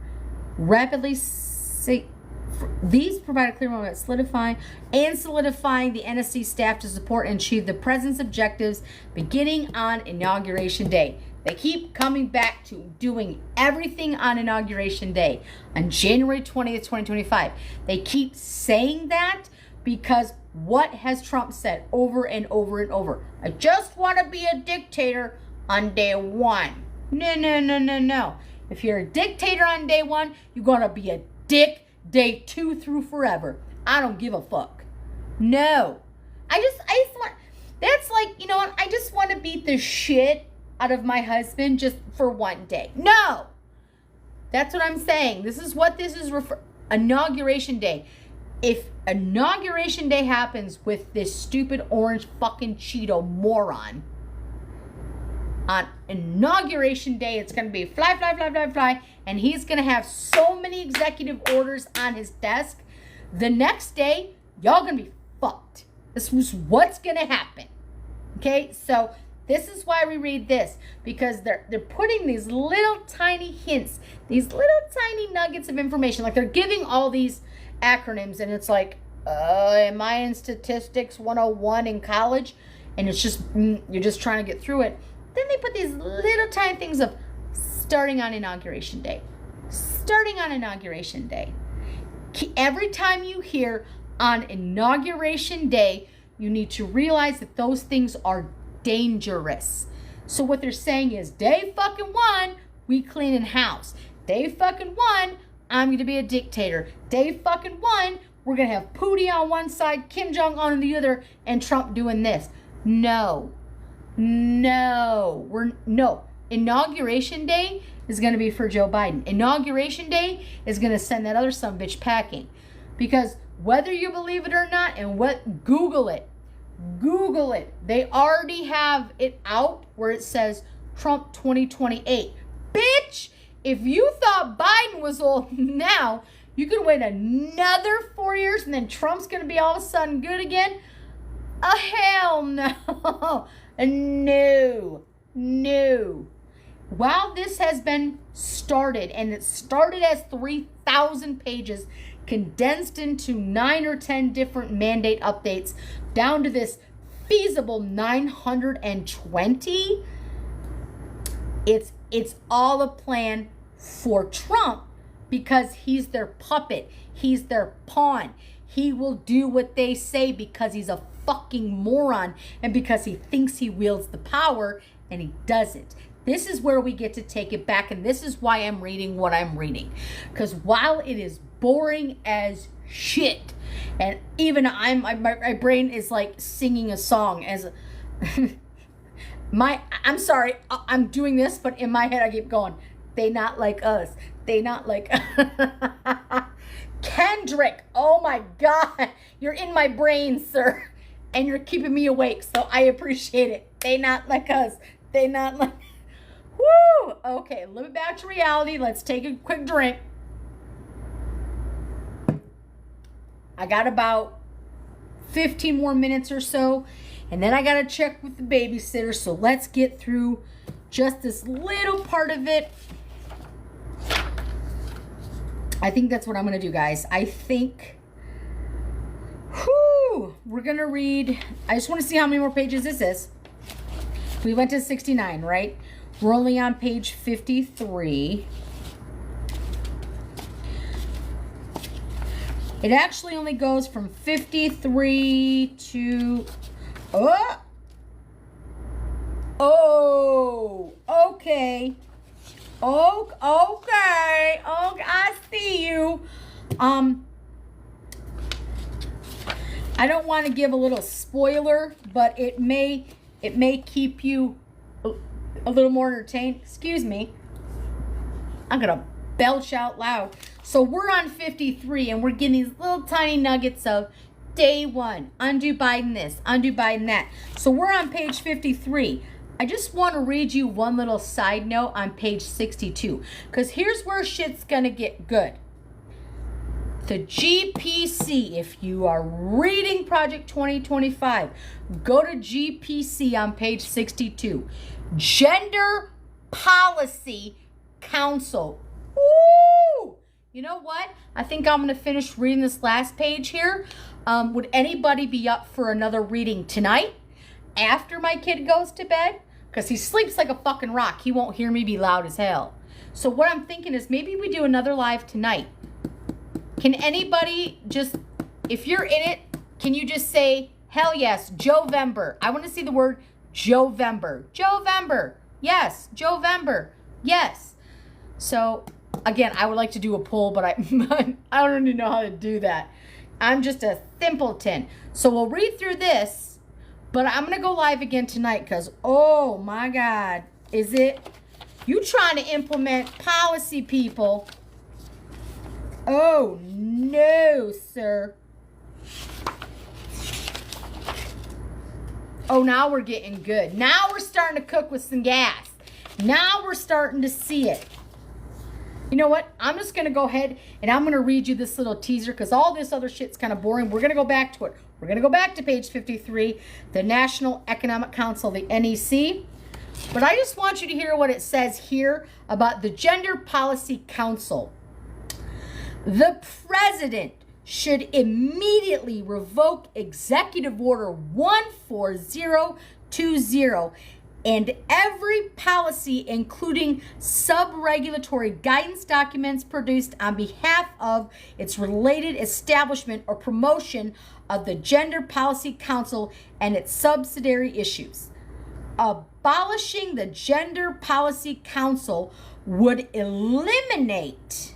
solidifying the NSC staff to support and achieve the president's objectives beginning on Inauguration Day. They keep coming back to doing everything on Inauguration Day on January 20th, 2025. They keep saying that because what has Trump said over and over and over? I just want to be a dictator on day one. No. If you're a dictator on day one, you're going to be a dick day 2 through forever. I don't give a fuck. No. I just want, that's like, you know what? I just want to beat the shit out of my husband just for one day. No. That's what I'm saying. This is what this is Inauguration Day. if Inauguration Day happens with this stupid orange fucking Cheeto moron, on Inauguration Day, it's going to be fly, fly, fly, fly, fly, and he's going to have so many executive orders on his desk. The next day, y'all going to be fucked. This was what's going to happen. Okay, so this is why we read this, because they're putting these little tiny hints, these little tiny nuggets of information, like they're giving all these acronyms, and it's like, am I in statistics 101 in college? And it's just, you're just trying to get through it. Then they put these little tiny things of starting on Inauguration Day. Starting on Inauguration Day. Every time you hear on Inauguration Day, you need to realize that those things are dangerous. So what they're saying is, day fucking one, we cleaning house. Day fucking one, I'm going to be a dictator. Day fucking one, we're going to have Putin on one side, Kim Jong-un on the other, and Trump doing this. No. Inauguration Day is going to be for Joe Biden. Inauguration Day is going to send that other sumbitch packing. Because whether you believe it or not, and Google it. They already have it out where it says Trump 2028. Bitch, if you thought Biden was old now, you could wait another 4 years and then Trump's going to be all of a sudden good again? Hell no. No. While this has been started, and it started as 3,000 pages, condensed into 9 or 10 different mandate updates, down to this feasible 920, it's all a plan for Trump, because he's their puppet. He's their pawn. He will do what they say because he's a fucking moron and because he thinks he wields the power, and he doesn't. This is where we get to take it back, and this is why I'm reading what I'm reading. Because while it is boring as shit, and even my brain is like singing a song as I'm sorry, I'm doing this, but in my head I keep going, they not like us. They not like Kendrick. Oh my God. You're in my brain, sir. And you're keeping me awake, so I appreciate it. They not like us. They not like... Woo! Okay, a little bit back to reality. Let's take a quick drink. I got about 15 more minutes or so, and then I got to check with the babysitter, so let's get through just this little part of it. I think that's what I'm going to do, guys. I think... we're going to read... I just want to see how many more pages this is. We went to 69, right? We're only on page 53. It actually only goes from 53 to... Oh, okay. Okay, I see you. I don't want to give a little spoiler, but it may keep you a little more entertained. Excuse me. I'm gonna belch out loud. So we're on 53, and we're getting these little tiny nuggets of day one. Undo Biden this, undo Biden that. So we're on page 53. I just want to read you one little side note on page 62, because here's where shit's gonna get good. The GPC, if you are reading Project 2025, go to GPC on page 62. Gender Policy Council. Woo! You know what? I think I'm going to finish reading this last page here. Would anybody be up for another reading tonight after my kid goes to bed? Because he sleeps like a fucking rock. He won't hear me be loud as hell. So what I'm thinking is maybe we do another live tonight. Can anybody just, if you're in it, can you just say, hell yes, Jovember. I want to see the word Jovember. Jovember. Yes. Jovember. Yes. So, again, I would like to do a poll, but I don't even know how to do that. I'm just a simpleton. So we'll read through this, but I'm going to go live again tonight because, oh my God, is it, you trying to implement policy, people. Oh, no, sir. Oh, now we're getting good. Now we're starting to cook with some gas. Now we're starting to see it. You know what? I'm just going to go ahead and I'm going to read you this little teaser because all this other shit's kind of boring. We're going to go back to it. We're going to go back to page 53, the National Economic Council, the NEC. But I just want you to hear what it says here about the Gender Policy Council. The president should immediately revoke Executive Order 14020 and every policy, including sub-regulatory guidance documents produced on behalf of its related establishment or promotion of the Gender Policy Council and its subsidiary issues. Abolishing the Gender Policy Council would eliminate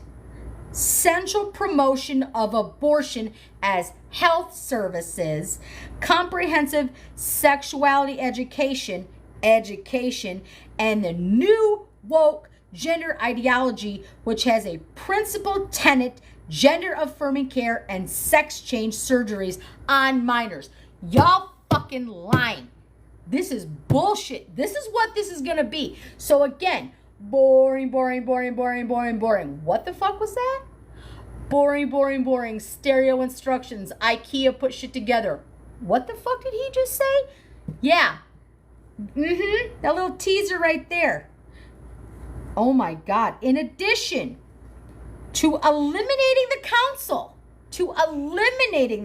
central promotion of abortion as health services, comprehensive sexuality education, and the new woke gender ideology, which has a principal tenet, gender affirming care and sex change surgeries on minors. Y'all fucking lying. This is bullshit. This is what this is going to be. So again, boring. What the fuck was that? Boring. Stereo instructions. IKEA put shit together. What the fuck did he just say? Yeah. That little teaser right there. Oh my God. In addition to eliminating the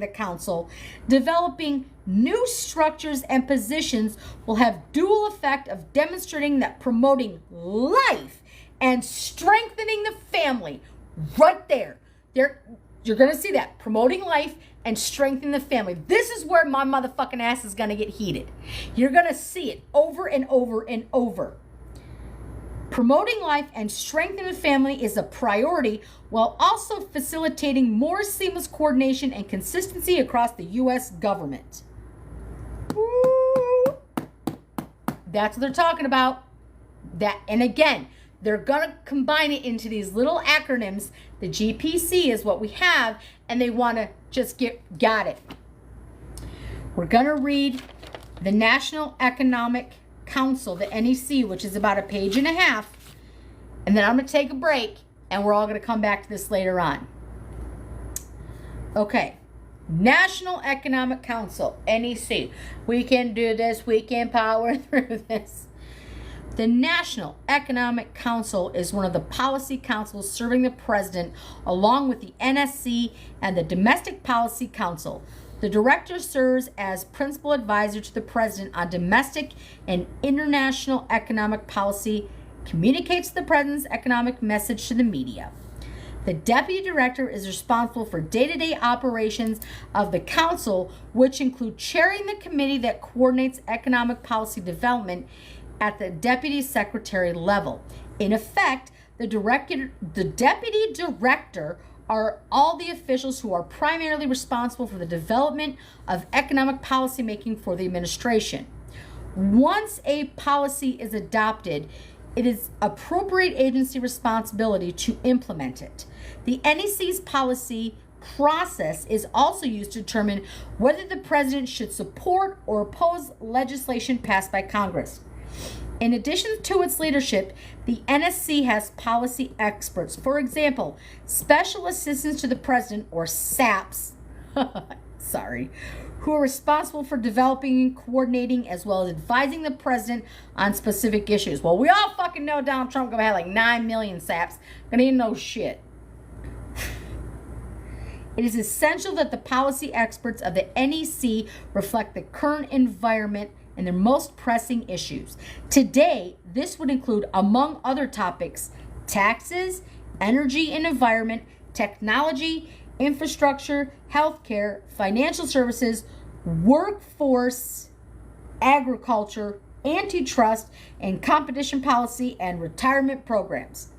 council, developing new structures and positions will have dual effect of demonstrating that promoting life and strengthening the family. Right there. You're going to see that. Promoting life and strengthening the family. This is where my motherfucking ass is going to get heated. You're going to see it over and over. Promoting life and strengthening the family is a priority while also facilitating more seamless coordination and consistency across the U.S. government. Woo. That's what they're talking about. And again, they're going to combine it into these little acronyms. The GPC is what we have, and they want to just got it. We're going to read the National Economic Council, the NEC, which is about a page and a half. And then I'm going to take a break, and we're all going to come back to this later on. Okay. National Economic Council, NEC. We can do this. We can power through this. The National Economic Council is one of the policy councils serving the president, along with the NSC and the Domestic Policy Council. The director serves as principal advisor to the president on domestic and international economic policy, communicates the president's economic message to the media. The deputy director is responsible for day-to-day operations of the council, which include chairing the committee that coordinates economic policy development at the deputy secretary level. In effect, the deputy director are all the officials who are primarily responsible for the development of economic policy making for the administration. Once a policy is adopted, it is appropriate agency responsibility to implement it. The NEC's policy process is also used to determine whether the president should support or oppose legislation passed by Congress. In addition to its leadership, the NSC has policy experts. For example, Special Assistants to the President, or SAPs, who are responsible for developing and coordinating as well as advising the president on specific issues. Well, we all fucking know Donald Trump gonna have like 9 million SAPs. Gonna need no shit. It is essential that the policy experts of the NEC reflect the current environment and their most pressing issues. Today, this would include, among other topics, taxes, energy and environment, technology, infrastructure, healthcare, financial services, workforce, agriculture, antitrust, and competition policy and retirement programs.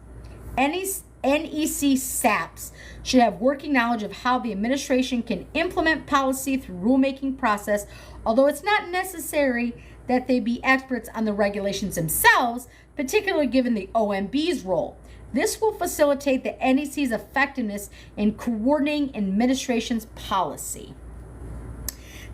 NEC SAPs should have working knowledge of how the administration can implement policy through rulemaking process, although it's not necessary that they be experts on the regulations themselves, particularly given the OMB's role. This will facilitate the NEC's effectiveness in coordinating administration's policy.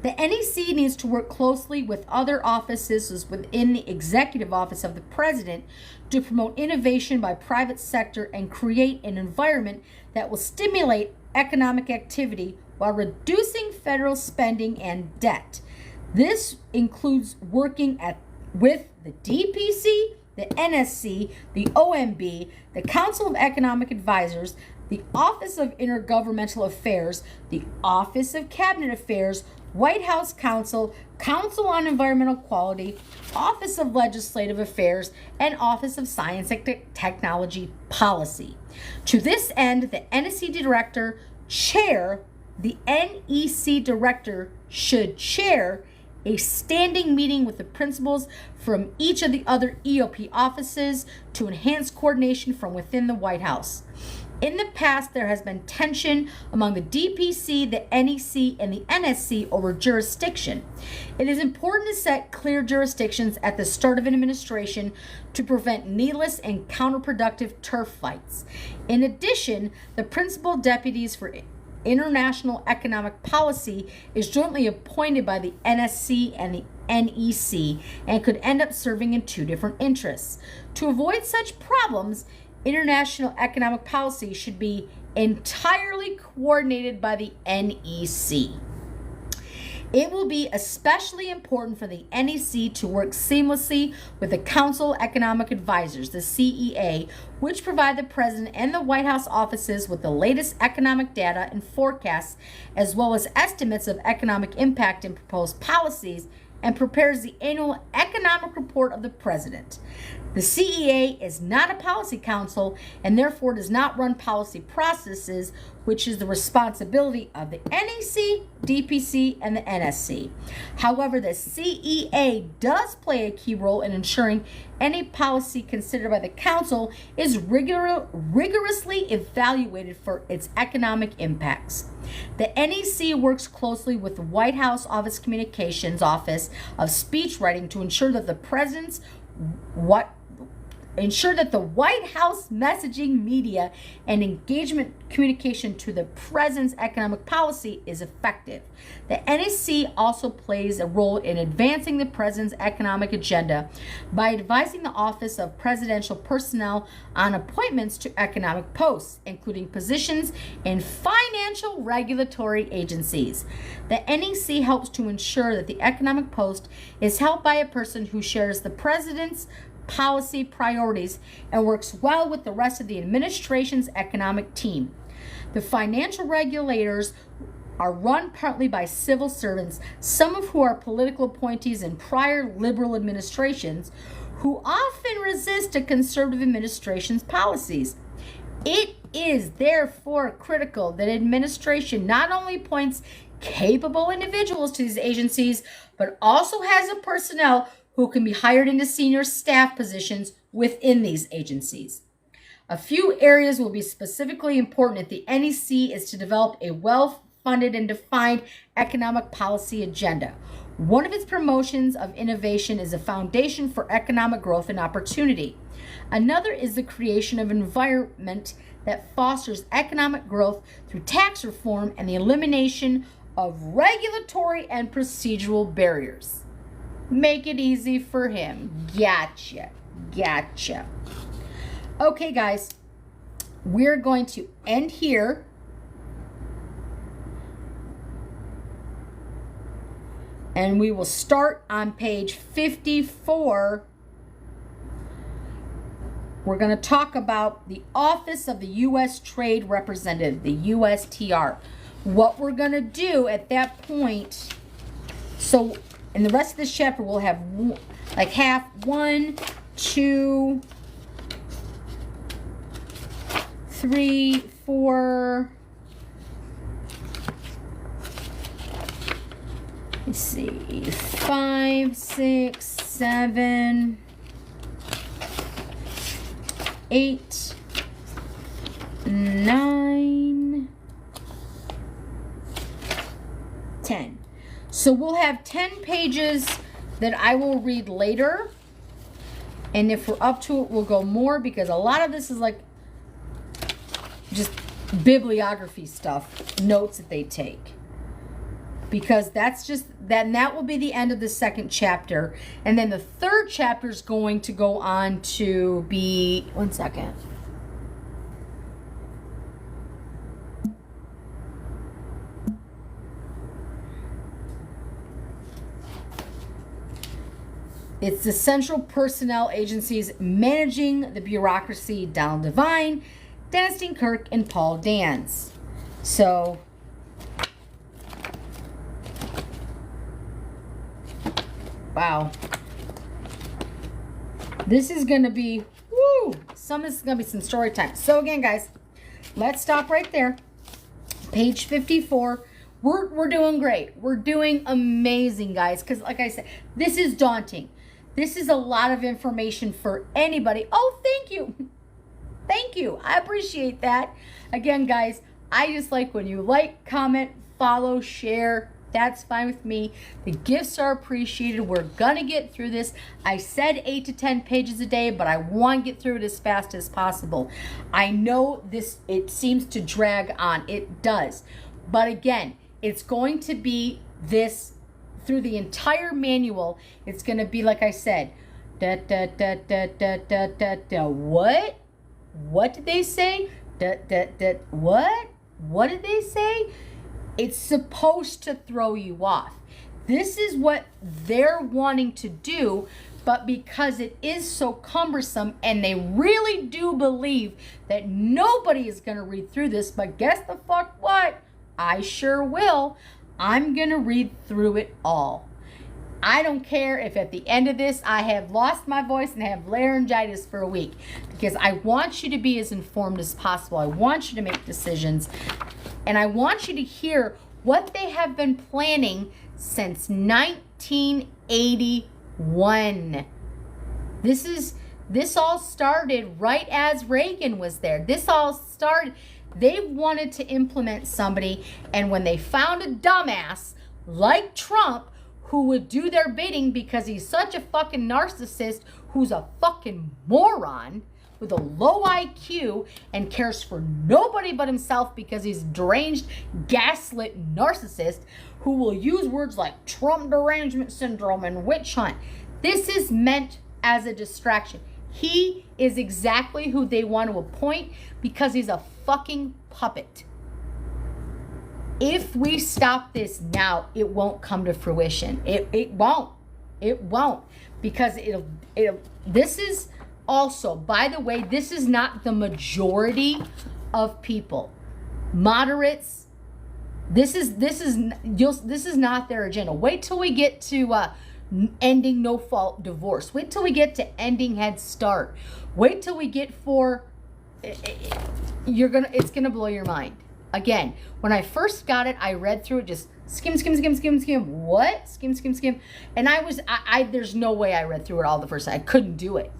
The NEC needs to work closely with other offices within the executive office of the president to promote innovation by private sector and create an environment that will stimulate economic activity while reducing federal spending and debt. This includes working with the DPC, the NSC, the OMB, the Council of Economic Advisors, the Office of Intergovernmental Affairs, the Office of Cabinet Affairs, White House Counsel, Council on Environmental Quality, Office of Legislative Affairs, and Office of Science and Technology Policy. To this end, the NEC director should chair a standing meeting with the principals from each of the other EOP offices to enhance coordination from within the White House. In the past, there has been tension among the DPC, the NEC, and the NSC over jurisdiction. It is important to set clear jurisdictions at the start of an administration to prevent needless and counterproductive turf fights. In addition, the principal deputies for International Economic Policy is jointly appointed by the NSC and the NEC and could end up serving in two different interests. To avoid such problems, International Economic Policy should be entirely coordinated by the NEC. It will be especially important for the NEC to work seamlessly with the Council of Economic Advisors, the CEA, which provide the President and the White House offices with the latest economic data and forecasts, as well as estimates of economic impact and proposed policies, and prepares the annual economic report of the President. The CEA is not a policy council and therefore does not run policy processes, which is the responsibility of the NEC, DPC, and the NSC. However, the CEA does play a key role in ensuring any policy considered by the council is rigorously evaluated for its economic impacts. The NEC works closely with the White House Office Communications Office of Speechwriting to ensure that the White House messaging, media, and engagement communication to the President's economic policy is effective. The NEC also plays a role in advancing the President's economic agenda by advising the Office of Presidential Personnel on appointments to economic posts, including positions in financial regulatory agencies. The NEC helps to ensure that the economic post is held by a person who shares the President's policy priorities and works well with the rest of the administration's economic team. The financial regulators are run partly by civil servants, some of who are political appointees in prior liberal administrations, who often resist a conservative administration's policies. It is therefore critical that administration not only appoints capable individuals to these agencies, but also has the personnel who can be hired into senior staff positions within these agencies. A few areas will be specifically important at the NEC is to develop a well-funded and defined economic policy agenda. One of its promotions of innovation is a foundation for economic growth and opportunity. Another is the creation of an environment that fosters economic growth through tax reform and the elimination of regulatory and procedural barriers. Make it easy for him. Gotcha. Okay, guys, we're going to end here. And we will start on page 54. We're going to talk about the Office of the U.S. Trade Representative, the USTR. What we're going to do at that point, so in the rest of this chapter, we'll have like half 1, 2, 3, 4. Let's see, 5, 6, 7, 8, 9, 10. So we'll have 10 pages that I will read later. And if we're up to it, we'll go more because a lot of this is like just bibliography stuff, notes that they take. because that's just that, and that will be the end of the second chapter. And then the third chapter is going to go on to be, one second. It's the Central Personnel Agencies managing the bureaucracy. Donald Devine, Dennis Dean Kirk, and Paul Dans. So, wow. This is going to be, woo, this is going to be some story time. So again, guys, let's stop right there. Page 54. We're doing great. We're doing amazing, guys, because like I said, this is daunting. This is a lot of information for anybody. Oh, thank you. Thank you. I appreciate that. Again, guys, I just like when you like, comment, follow, share. That's fine with me. The gifts are appreciated. We're going to get through this. I said 8 to 10 pages a day, but I want to get through it as fast as possible. I know this, it seems to drag on. It does. But again, it's going to be this through the entire manual. It's going to be, like I said, what? What did they say? What? What did they say? It's supposed to throw you off. This is what they're wanting to do, but because it is so cumbersome and they really do believe that nobody is going to read through this, but guess the fuck what? I sure will. I'm going to read through it all. I don't care if at the end of this I have lost my voice and have laryngitis for a week, because I want you to be as informed as possible. I want you to make decisions, and I want you to hear what they have been planning since 1981. This all started right as Reagan was there. This all started, they wanted to implement somebody, and when they found a dumbass like Trump who would do their bidding because he's such a fucking narcissist, who's a fucking moron with a low IQ and cares for nobody but himself because he's deranged, gaslit narcissist who will use words like Trump derangement syndrome and witch hunt. This is meant as a distraction. He is exactly who they want to appoint because he's a fucking puppet. If we stop this now, it won't come to fruition. It won't. It won't. Because this is also, by the way, this is not the majority of people. Moderates, this is not their agenda. Wait till we get to ending no fault divorce. Wait till we get to ending Head Start. Wait till we get it's gonna blow your mind. Again, when I first got it, I read through it, just skim. What? Skim. And there's no way I read through it all the first time. I couldn't do it.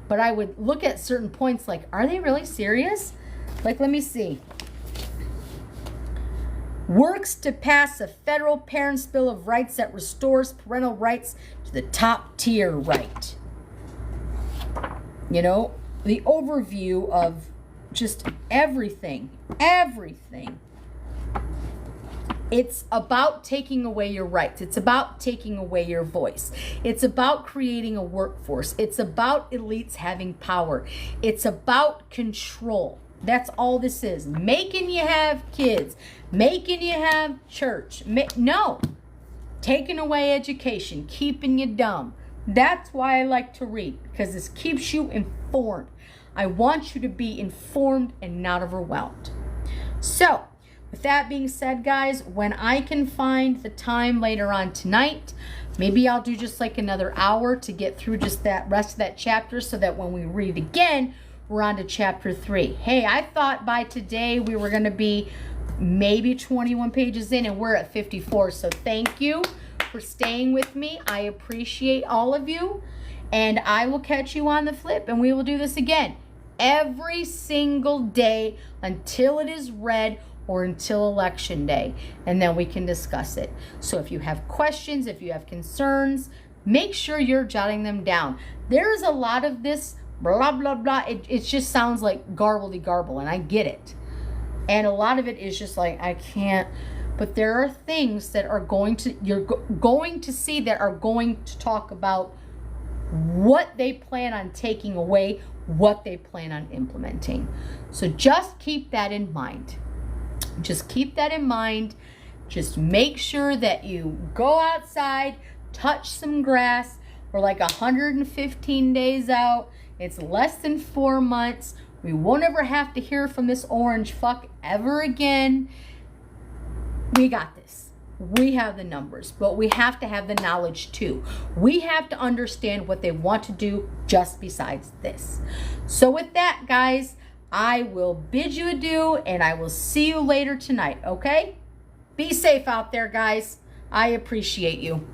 But I would look at certain points like, are they really serious? Like, let me see. Works to pass a federal Parents' Bill of Rights that restores parental rights to the top tier right. You know, the overview of just everything. It's about taking away your rights. It's about taking away your voice. It's about creating a workforce. It's about elites having power. It's about control. That's all this is. Making you have kids. Making you have church. No. Taking away education. Keeping you dumb. That's why I like to read, because this keeps you informed. I want you to be informed and not overwhelmed. So, with that being said, guys, when I can find the time later on tonight, maybe I'll do just like another hour to get through just that rest of that chapter, so that when we read again, we're on to chapter 3. Hey, I thought by today we were going to be maybe 21 pages in, and we're at 54. So thank you for staying with me. I appreciate all of you. And I will catch you on the flip, and we will do this again every single day until it is read, or until election day, and then we can discuss it. So if you have questions, if you have concerns, make sure you're jotting them down. There's a lot of this blah, blah, blah. It just sounds like garbledy-garble, and I get it. And a lot of it is just like, I can't, but there are things that are you're going to see that are going to talk about what they plan on taking away, what they plan on implementing. So just keep that in mind. Just keep that in mind. Just make sure that you go outside, touch some grass. We're like 115 days out. It's less than 4 months. We won't ever have to hear from this orange fuck ever again. We got this. We have the numbers, but we have to have the knowledge too. We have to understand what they want to do just besides this. So with that, guys, I will bid you adieu, and I will see you later tonight, okay? Be safe out there, guys. I appreciate you.